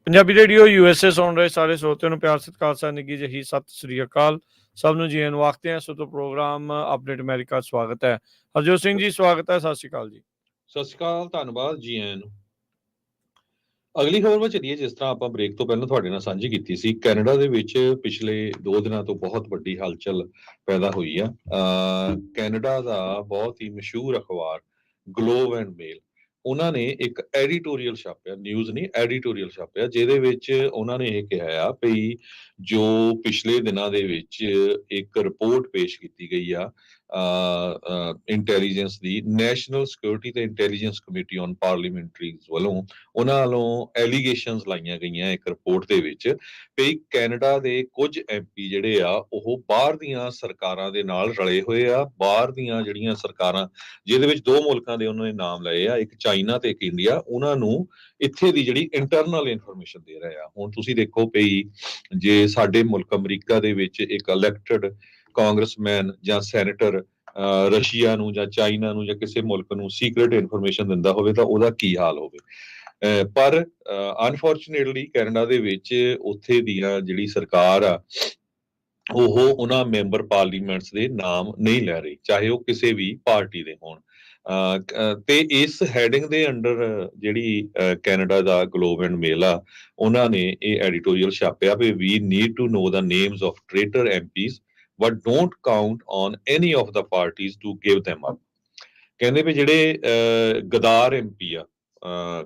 ਪੰਜਾਬੀ ਰੇਡੀਓ USA ਸੁਣ ਰਹੇ ਸਾਰੇ ਸਰੋਤਿਆਂ ਨੂੰ ਪਿਆਰ ਸਤਿਕਾਰ ਸਾਂ ਨਿੱਘੀ ਜਿਹੀ ਸਤਿ ਸ੍ਰੀ ਅਕਾਲ। ਸਭ ਨੂੰ ਜੀ ਨੂੰ ਆਖਦੇ ਹਾਂ। ਸੋ ਤੋਂ ਪ੍ਰੋਗਰਾਮ ਅਪਡੇਟ ਅਮਰੀਕਾ ਸਵਾਗਤ ਹੈ। ਹਰਜੋਤ ਸਿੰਘ ਜੀ ਸਵਾਗਤ ਹੈ। ਸਤਿ ਸ੍ਰੀ ਅਕਾਲ ਜੀ। ਸਤਿ ਸ਼੍ਰੀ ਅਕਾਲ, ਧੰਨਵਾਦ ਜੀ ਆਇਆਂ ਨੂੰ। ਅਗਲੀ ਖਬਰ ਵਿੱਚ ਚੱਲੀਏ। ਜਿਸ ਤਰ੍ਹਾਂ ਆਪਾਂ ਬ੍ਰੇਕ ਤੋਂ ਪਹਿਲਾਂ ਤੁਹਾਡੇ ਨਾਲ ਸਾਂਝੀ ਕੀਤੀ ਸੀ, ਕੈਨੇਡਾ ਦੇ ਵਿੱਚ ਪਿਛਲੇ 2 ਦਿਨਾਂ ਤੋਂ ਬਹੁਤ ਵੱਡੀ ਹਲਚਲ ਪੈਦਾ ਹੋਈ ਆ। ਕੈਨੇਡਾ ਦਾ ਬਹੁਤ ਹੀ ਮਸ਼ਹੂਰ ਅਖਬਾਰ ਗਲੋਬ ਐਂਡ ਮੇਲ, ਉਹਨਾਂ ਨੇ ਇੱਕ ਐਡੀਟੋਰੀਅਲ ਛਾਪਿਆ, ਨਿਊਜ਼ ਨਹੀਂ ਐਡੀਟੋਰੀਅਲ ਛਾਪਿਆ, ਜਿਹਦੇ ਵਿੱਚ ਉਹਨਾਂ ਨੇ ਇਹ ਕਿਹਾ ਆ ਵੀ ਜੋ ਪਿਛਲੇ ਦਿਨਾਂ ਦੇ ਵਿੱਚ ਇੱਕ ਰਿਪੋਰਟ ਪੇਸ਼ ਕੀਤੀ ਗਈ ਆ ਇੰਟੈਲੀਜੈਂਸ ਦੀ, ਨੈਸ਼ਨਲ ਸਿਕਿਉਰਿਟੀ ਤੇ ਇੰਟੈਲੀਜੈਂਸ ਕਮੇਟੀ ਔਨ ਪਾਰਲੀਮੈਂਟਰੀਜ਼ ਵੱਲੋਂ, ਉਹਨਾਂ ਵੱਲੋਂ ਐਲੀਗੇਸ਼ਨਸ ਲਾਈਆਂ ਗਈਆਂ ਇੱਕ ਰਿਪੋਰਟ ਦੇ ਵਿੱਚ ਵੀ ਕੈਨੇਡਾ ਦੇ ਕੁਝ MP ਜਿਹੜੇ ਆ ਉਹ ਬਾਹਰ ਦੀਆਂ ਸਰਕਾਰਾਂ ਦੇ ਨਾਲ ਰਲੇ ਹੋਏ ਆ। ਬਾਹਰ ਦੀਆਂ ਜਿਹੜੀਆਂ ਸਰਕਾਰਾਂ, ਜਿਹਦੇ ਵਿੱਚ 2 ਮੁਲਕਾਂ ਦੇ ਉਹਨਾਂ ਨੇ ਨਾਮ ਲਏ ਆ, ਇੱਕ ਚਾਈਨਾ ਤੇ ਇੱਕ ਇੰਡੀਆ, ਉਹਨਾਂ ਨੂੰ ਇੱਥੇ ਦੀ ਜਿਹੜੀ ਇੰਟਰਨਲ ਇਨਫੋਰਮੇਸ਼ਨ ਦੇ ਰਹੇ ਆ। ਹੁਣ ਤੁਸੀਂ ਦੇਖੋ ਵੀ ਜੇ ਸਾਡੇ ਮੁਲਕ ਅਮਰੀਕਾ ਦੇ ਵਿੱਚ ਇੱਕ ਇਲੈਕਟਡ ਕਾਂਗਰਸਮੈਨ ਜਾਂ ਸੈਨੇਟਰ ਰਸ਼ੀਆ ਨੂੰ ਜਾਂ ਚਾਈਨਾ ਨੂੰ ਜਾਂ ਕਿਸੇ ਮੁਲਕ ਨੂੰ ਸੀਕ੍ਰੇਟ ਇਨਫੋਰਮੇਸ਼ਨ ਦਿੰਦਾ ਹੋਵੇ ਤਾਂ ਉਹਦਾ ਕੀ ਹਾਲ ਹੋਵੇ। ਪਰ ਅਨਫੋਰਚੂਨੇਟਲੀ ਕੈਨੇਡਾ ਦੇ ਵਿੱਚ ਉੱਥੇ ਦੀਆਂ ਜਿਹੜੀ ਸਰਕਾਰ ਆ ਉਹ ਉਹਨਾਂ ਮੈਂਬਰ ਪਾਰਲੀਮੈਂਟਸ ਦੇ ਨਾਮ ਨਹੀਂ ਲੈ ਰਹੀ, ਚਾਹੇ ਉਹ ਕਿਸੇ ਵੀ ਪਾਰਟੀ ਦੇ ਹੋਣ। ਤੇ ਇਸ ਹੈਡਿੰਗ ਦੇ ਅੰਡਰ ਜਿਹੜੀ ਕੈਨੇਡਾ ਦਾ ਗਲੋਬ ਐਂਡ ਮੇਲ ਆ, ਉਹਨਾਂ ਨੇ ਇਹ ਐਡੀਟੋਰੀਅਲ ਛਾਪਿਆ ਵੀ we need to know the names of traitor MPs but don't count on any of the parties to give them up. ਕਹਿੰਦੇ ਵੀ ਜਿਹੜੇ ਗਦਾਰ ਐਮਪੀ ਆ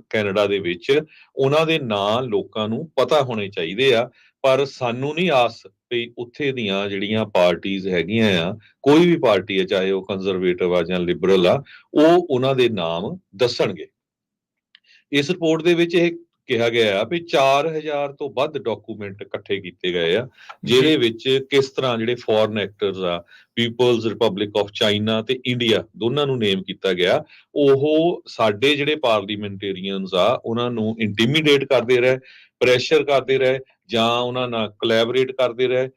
ਕੈਨੇਡਾ ਦੇ ਵਿੱਚ, ਉਹਨਾਂ ਦੇ ਨਾਂ ਲੋਕਾਂ ਨੂੰ ਪਤਾ ਹੋਣੇ ਚਾਹੀਦੇ ਆ, ਪਰ ਸਾਨੂੰ ਨਹੀਂ ਆਸ ਵੀ ਉੱਥੇ ਦੀਆਂ ਜਿਹੜੀਆਂ ਪਾਰਟੀਆਂ ਹੈਗੀਆਂ ਆ, ਕੋਈ ਵੀ ਪਾਰਟੀ ਹੈ, ਚਾਹੇ ਉਹ ਕੰਜ਼ਰਵੇਟਿਵ ਆ ਜਾਂ ਲਿਬਰਲ ਆ, ਉਹ ਉਹਨਾਂ ਦੇ ਨਾਮ ਦੱਸਣਗੇ। ਇਸ ਰਿਪੋਰਟ ਦੇ ਵਿੱਚ ਇਹ ਕਿਹਾ ਗਿਆ ਆ ਵੀ 4000 ਤੋਂ ਵੱਧ ਡਾਕੂਮੈਂਟ ਇਕੱਠੇ ਕੀਤੇ ਗਏ ਆ, ਜਿਹਦੇ ਵਿੱਚ ਕਿਸ ਤਰ੍ਹਾਂ ਜਿਹੜੇ ਫੋਰਨ ਐਕਟਰਸ ਆ, ਪੀਪਲਜ਼ ਰਿਪਬਲਿਕ ਆਫ ਚਾਈਨਾ ਤੇ ਇੰਡੀਆ, ਦੋਨਾਂ ਨੂੰ ਨੇਮ ਕੀਤਾ ਗਿਆ। ਉਹ ਸਾਡੇ ਜਿਹੜੇ ਪਾਰਲੀਮੈਂਟੇਰੀਅਨਸ ਆ ਉਹਨਾਂ ਨੂੰ ਇੰਟੀਮੀਡੇਟ ਕਰਦੇ ਰਹੇ, ਪ੍ਰੈਸ਼ਰ ਕਰਦੇ ਰਹੇ, ਜਾਂ ਉਹਨਾਂ ਨਾਲ ਕੋਲੈਬੋਰੇਟ ਕਰਦੇ ਰਹੇ।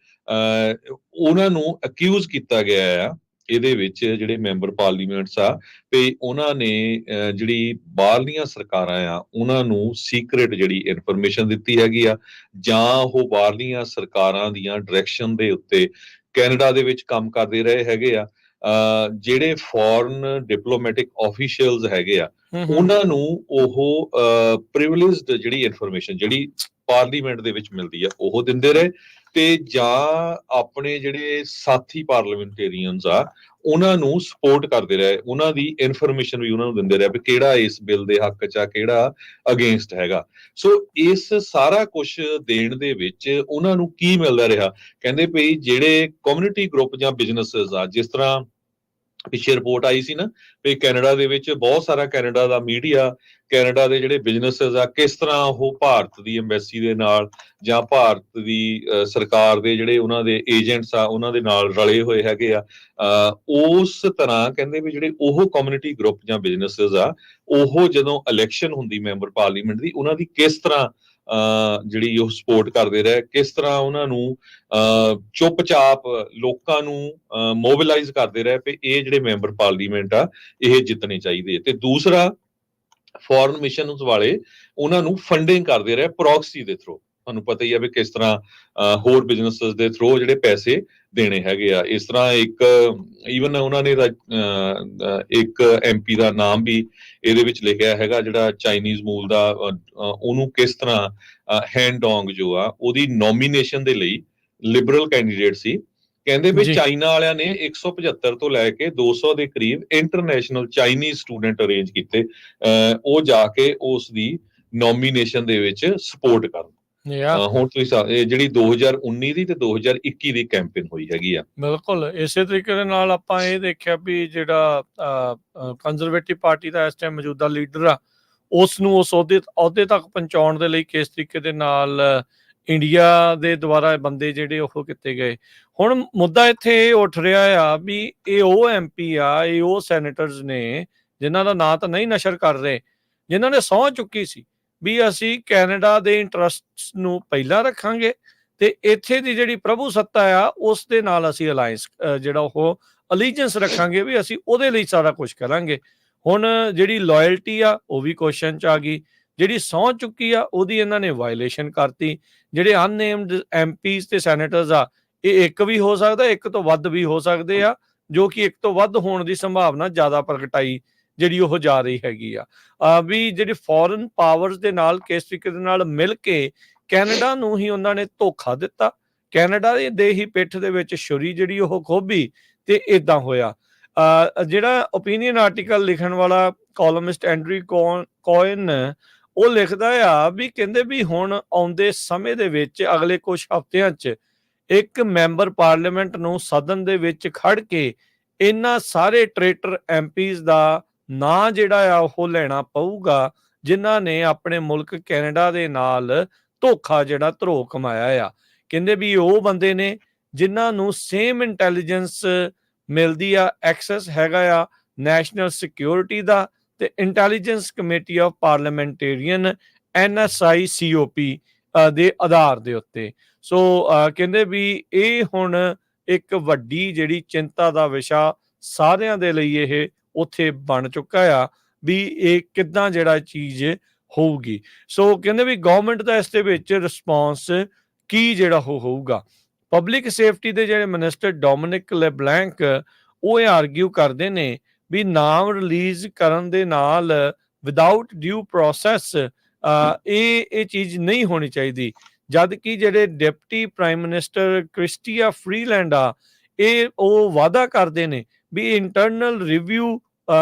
ਉਹਨਾਂ ਨੂੰ ਅਕਿਊਜ਼ ਕੀਤਾ ਗਿਆ ਆ ਇਹਦੇ ਵਿੱਚ ਜਿਹੜੇ ਮੈਂਬਰ ਪਾਰਲੀਮੈਂਟਸ ਆ, ਤੇ ਉਹਨਾਂ ਨੇ ਜਿਹੜੀ ਬਾਹਰਲੀਆਂ ਸਰਕਾਰਾਂ ਆ ਉਹਨਾਂ ਨੂੰ ਸੀਕ੍ਰੇਟ ਜਿਹੜੀ ਇਨਫੋਰਮੇਸ਼ਨ ਦਿੱਤੀ ਹੈਗੀ ਆ, ਜਾਂ ਉਹ ਬਾਹਰਲੀਆਂ ਸਰਕਾਰਾਂ ਦੀਆਂ ਡਾਇਰੈਕਸ਼ਨ ਦੇ ਉੱਤੇ ਕੈਨੇਡਾ ਦੇ ਵਿੱਚ ਕੰਮ ਕਰਦੇ ਰਹੇ ਹੈਗੇ ਆ। ਜਿਹੜੇ ਫੋਰਨ ਡਿਪਲੋਮੈਟਿਕ ਆਫੀਸ਼ੀਅਲਸ ਹੈਗੇ ਆ, ਉਹਨਾਂ ਨੂੰ ਉਹ ਪ੍ਰਿਵਿਲੇਜਡ ਜਿਹੜੀ ਇਨਫੋਰਮੇਸ਼ਨ ਜਿਹੜੀ ਪਾਰਲੀਮੈਂਟ ਦੇ ਵਿੱਚ ਮਿਲਦੀ ਆ ਉਹ ਦਿੰਦੇ ਰਹੇ, ਤੇ ਜਾਂ ਆਪਣੇ ਜਿਹੜੇ ਸਾਥੀ ਪਾਰਲੀਮੈਂਟੇਰੀਅਨਸ ਆ ਉਹਨਾਂ ਨੂੰ ਸਪੋਰਟ ਕਰਦੇ ਰਹੇ, ਉਹਨਾਂ ਦੀ ਇਨਫੋਰਮੇਸ਼ਨ ਵੀ ਉਹਨਾਂ ਨੂੰ ਦਿੰਦੇ ਰਹੇ ਵੀ ਕਿਹੜਾ ਇਸ ਬਿੱਲ ਦੇ ਹੱਕ 'ਚ ਆ, ਕਿਹੜਾ ਅਗੇਂਸਟ ਹੈਗਾ। ਸੋ ਇਸ ਸਾਰਾ ਕੁਝ ਦੇਣ ਦੇ ਵਿੱਚ ਉਹਨਾਂ ਨੂੰ ਕੀ ਮਿਲਦਾ ਰਿਹਾ? ਕਹਿੰਦੇ ਵੀ ਜਿਹੜੇ ਕਮਿਊਨਿਟੀ ਗਰੁੱਪ ਜਾਂ ਬਿਜ਼ਨੈਸਸ ਆ, ਜਿਸ ਤਰ੍ਹਾਂ ਪਿੱਛੇ ਰਿਪੋਰਟ ਆਈ ਸੀ ਨਾ ਵੀ ਕੈਨੇਡਾ ਦੇ ਵਿੱਚ ਬਹੁਤ ਸਾਰਾ ਕੈਨੇਡਾ ਦਾ ਮੀਡੀਆ, ਕੈਨੇਡਾ ਦੇ ਜਿਹੜੇ ਬਿਜ਼ਨੈਸਸ ਆ, ਕਿਸ ਤਰ੍ਹਾਂ ਉਹ ਭਾਰਤ ਦੀ ਐਮਬੈਸੀ ਦੇ ਨਾਲ ਜਾਂ ਭਾਰਤ ਦੀ ਸਰਕਾਰ ਦੇ ਜਿਹੜੇ ਉਹਨਾਂ ਦੇ ਏਜੰਟਸ ਆ ਉਹਨਾਂ ਦੇ ਨਾਲ ਰਲੇ ਹੋਏ ਹੈਗੇ ਆ। ਉਸ ਤਰ੍ਹਾਂ ਕਹਿੰਦੇ ਵੀ ਜਿਹੜੇ ਉਹ ਕਮਿਊਨਿਟੀ ਗਰੁੱਪ ਜਾਂ ਬਿਜ਼ਨੈਸਸ ਆ, ਉਹ ਜਦੋਂ ਇਲੈਕਸ਼ਨ ਹੁੰਦੀ ਮੈਂਬਰ ਪਾਰਲੀਮੈਂਟ ਦੀ, ਉਹਨਾਂ ਦੀ ਕਿਸ ਤਰ੍ਹਾਂ ਜਿਹੜੀ ਉਹ ਸਪੋਰਟ ਕਰਦੇ ਰਹੇ, ਕਿਸ ਤਰ੍ਹਾਂ ਉਹਨਾਂ ਨੂੰ ਚੁੱਪਚਾਪ ਲੋਕਾਂ ਨੂੰ ਮੋਬਿਲਾਈਜ਼ ਕਰਦੇ ਰਹੇ ਵੀ ਇਹ ਜਿਹੜੇ ਮੈਂਬਰ ਪਾਰਲੀਮੈਂਟ ਆ ਇਹ ਜਿੱਤਣੇ ਚਾਹੀਦੇ। ਤੇ ਦੂਸਰਾ, ਫੋਰਨ ਮਿਸ਼ਨਸ ਵਾਲੇ ਉਹਨਾਂ ਨੂੰ ਫੰਡਿੰਗ ਕਰਦੇ ਰਹੇ ਪ੍ਰੋਕਸੀ ਦੇ ਥਰੂ। ਤੁਹਾਨੂੰ ਪਤਾ ਹੀ ਆ ਵੀ ਕਿਸ ਤਰ੍ਹਾਂ ਹੋਰ ਬਿਜ਼ਨੈਸਸ ਦੇ ਥਰੂ ਜਿਹੜੇ ਪੈਸੇ ਦੇਣੇ ਹੈਗੇ ਆ। ਇਸ ਤਰ੍ਹਾਂ ਇੱਕ ਈਵਨ ਉਹਨਾਂ ਨੇ ਇੱਕ ਐਮਪੀ ਦਾ ਨਾਮ ਵੀ ਇਹਦੇ ਵਿੱਚ ਲਿਖਿਆ ਹੈਗਾ ਜਿਹੜਾ ਚਾਈਨੀਜ਼ ਮੂਲ ਦਾ, ਉਹਨੂੰ ਕਿਸ ਤਰ੍ਹਾਂ ਹੈਂਡੋਂਗ ਜੋ ਆ ਉਹਦੀ ਨੋਮੀਨੇਸ਼ਨ ਦੇ ਲਈ ਲਿਬਰਲ ਕੈਂਡੀਡੇਟ ਸੀ। ਕਹਿੰਦੇ ਵੀ ਚਾਈਨਾ ਵਾਲਿਆਂ ਨੇ 175 ਤੋਂ ਲੈ ਕੇ 200 ਦੇ ਕਰੀਬ ਇੰਟਰਨੈਸ਼ਨਲ ਚਾਈਨੀਜ਼ ਸਟੂਡੈਂਟ ਅਰੇਂਜ ਕੀਤੇ, ਉਹ ਜਾ ਕੇ ਉਸ ਦੀ ਨੋਮੀਨੇਸ਼ਨ ਦੇ ਵਿੱਚ ਸਪੋਰਟ ਕਰਨ। ਹੁਣ ਤੁਸੀਂ ਜਿਹੜੀ 2019 ਦੀ ਤੇ 2021 ਦੀ ਕੈਂਪੇਨ ਹੋਈ ਹੈਗੀ ਆ। ਬਿਲਕੁਲ ਇਸੇ ਤਰੀਕੇ ਦੇ ਨਾਲ ਆਪਾਂ ਇਹ ਦੇਖਿਆ ਵੀ ਜਿਹੜਾ ਕੰਜ਼ਰਵੇਟਿਵ ਪਾਰਟੀ ਦਾ ਇਸ ਟਾਈਮ ਮੌਜੂਦਾ ਲੀਡਰ ਆ, ਉਸ ਨੂੰ ਉਸ ਅਹੁਦੇ ਤੱਕ ਪਹੁੰਚਾਉਣ ਦੇ ਲਈ ਕਿਸ ਤਰੀਕੇ ਦੇ ਨਾਲ ਇੰਡੀਆ ਦੇ ਦੁਆਰਾ ਬੰਦੇ ਜਿਹੜੇ ਉਹ ਕੀਤੇ ਗਏ। ਹੁਣ ਮੁੱਦਾ ਇੱਥੇ ਇਹ ਉੱਠ ਰਿਹਾ ਆ ਵੀ ਇਹ ਉਹ ਐਮਪੀ ਆ, ਇਹ ਉਹ ਸੈਨੇਟਰਸ ਨੇ ਜਿਨ੍ਹਾਂ ਦਾ ਨਾਂ ਤਾਂ ਨਹੀਂ ਨਸ਼ਰ ਕਰ ਰਹੇ, ਜਿਨ੍ਹਾਂ ਨੇ ਸਹੁੰ ਚੁੱਕੀ ਸੀ ਵੀ ਅਸੀਂ ਕੈਨੇਡਾ ਦੇ ਇੰਟਰਸਟਸ ਨੂੰ ਪਹਿਲਾਂ ਰੱਖਾਂਗੇ ਤੇ ਇੱਥੇ ਦੀ ਜਿਹੜੀ ਪ੍ਰਭੂ ਸੱਤਾ ਆ ਉਸ ਦੇ ਨਾਲ ਅਸੀਂ ਅਲਾਇੰਸ ਜਿਹੜਾ ਉਹ ਅਲੀਜੈਂਸ ਰੱਖਾਂਗੇ, ਵੀ ਅਸੀਂ ਉਹਦੇ ਲਈ ਸਾਰਾ ਕੁਝ ਕਰਾਂਗੇ। ਹੁਣ ਜਿਹੜੀ ਲਾਇਲਟੀ ਆ ਉਹ ਵੀ ਕੁਐਸਚਨ 'ਚ ਆ ਗਈ, ਜਿਹੜੀ ਸਹੁੰ ਚੁੱਕੀ ਆ ਉਹਦੀ ਇਹਨਾਂ ਨੇ ਵਾਇਲੇਸ਼ਨ ਕਰਤੀ। ਜਿਹੜੇ ਅਨਨੇਮਡ ਐਮਪੀਜ਼ ਤੇ ਸੈਨੇਟਰਸ ਆ, ਇਹ ਇੱਕ ਵੀ ਹੋ ਸਕਦਾ, ਇੱਕ ਤੋਂ ਵੱਧ ਵੀ ਹੋ ਸਕਦੇ ਆ, ਜੋ ਕਿ ਇੱਕ ਤੋਂ ਵੱਧ ਹੋਣ ਦੀ ਸੰਭਾਵਨਾ ਜ਼ਿਆਦਾ ਪ੍ਰਗਟਾਈ ਜਿਹੜੀ ਉਹ ਜਾ ਰਹੀ ਹੈਗੀ ਆ। ਵੀ ਜਿਹੜੀ ਫੋਰਨ ਪਾਵਰਸ ਦੇ ਨਾਲ ਕਿਸ ਤਰੀਕੇ ਦੇ ਨਾਲ ਮਿਲ ਕੇ ਕੈਨੇਡਾ ਨੂੰ ਹੀ ਉਹਨਾਂ ਨੇ ਧੋਖਾ ਦਿੱਤਾ, ਕੈਨੇਡਾ ਦੇ ਹੀ ਪਿੱਠ ਦੇ ਵਿੱਚ ਛੁਰੀ ਜਿਹੜੀ ਉਹ ਖੋਭੀ ਤੇ ਇਦਾਂ ਹੋਇਆ। ਜਿਹੜਾ ਓਪੀਨੀਅਨ ਆਰਟੀਕਲ ਲਿਖਣ ਵਾਲਾ ਕਾਲਮਿਸਟ ਐਂਡਰੂ ਕੋਇਨ, ਉਹ ਲਿਖਦਾ ਆ ਵੀ ਕਹਿੰਦੇ ਵੀ ਹੁਣ ਆਉਂਦੇ ਸਮੇਂ ਦੇ ਵਿੱਚ ਅਗਲੇ ਕੁਝ ਹਫ਼ਤਿਆਂ 'ਚ ਇੱਕ ਮੈਂਬਰ ਪਾਰਲੀਮੈਂਟ ਨੂੰ ਸਦਨ ਦੇ ਵਿੱਚ ਖੜ ਕੇ ਇਹਨਾਂ ਸਾਰੇ ਟ੍ਰੇਟਰ ਐਮਪੀਜ਼ ਦਾ ਨਾਂ ਜਿਹੜਾ ਆ ਉਹ ਲੈਣਾ ਪਊਗਾ, ਜਿਨ੍ਹਾਂ ਨੇ ਆਪਣੇ ਮੁਲਕ ਕੈਨੇਡਾ ਦੇ ਨਾਲ ਧੋਖਾ ਜਿਹੜਾ ਧਰੋ ਕਮਾਇਆ ਆ। ਕਹਿੰਦੇ ਵੀ ਉਹ ਬੰਦੇ ਨੇ ਜਿਨ੍ਹਾਂ ਨੂੰ ਸੇਮ ਇੰਟੈਲੀਜੈਂਸ ਮਿਲਦੀ ਆ, ਐਕਸੈਸ ਹੈਗਾ ਆ ਨੈਸ਼ਨਲ ਸਿਕਿਉਰਿਟੀ ਦਾ ਤੇ intelligence committee of parliamentarian NSICOP ਦੇ ਆਧਾਰ ਦੇ ਉੱਤੇ। ਸੋ ਕਹਿੰਦੇ ਵੀ ਇਹ ਹੁਣ ਇੱਕ ਵੱਡੀ ਜਿਹੜੀ ਚਿੰਤਾ ਦਾ ਵਿਸ਼ਾ ਸਾਰਿਆਂ ਦੇ ਲਈ ਇਹ ਉੱਥੇ ਬਣ ਚੁੱਕਾ ਆ ਵੀ ਇਹ ਕਿੱਦਾਂ ਜਿਹੜਾ ਚੀਜ਼ ਹੋਊਗੀ। ਸੋ ਕਹਿੰਦੇ ਵੀ ਗਵਰਨਮੈਂਟ ਦਾ ਇਸ ਦੇ ਵਿੱਚ ਰਿਸਪੌਂਸ ਕੀ ਜਿਹੜਾ ਉਹ ਹੋਊਗਾ। ਪਬਲਿਕ ਸੇਫਟੀ ਦੇ ਜਿਹੜੇ ਮਿਨਿਸਟਰ ਡੋਮਿਨਿਕ ਲੈਬਲੈਂਕ ਉਹ ਇਹ ਆਰਗਿਊ ਕਰਦੇ ਨੇ ਵੀ ਨਾਮ ਰਿਲੀਜ਼ ਕਰਨ ਦੇ ਨਾਲ ਵਿਦਆਊਟ ਡਿਊ ਪ੍ਰੋਸੈਸ ਇਹ ਚੀਜ਼ ਨਹੀਂ ਹੋਣੀ ਚਾਹੀਦੀ। ਜਦ ਕਿ ਜਿਹੜੇ deputy prime minister Christy Freeland ਆ ਉਹ ਵਾਅਦਾ ਕਰਦੇ ਨੇ ਵੀ ਇੰਟਰਨਲ ਰਿਵਿਊ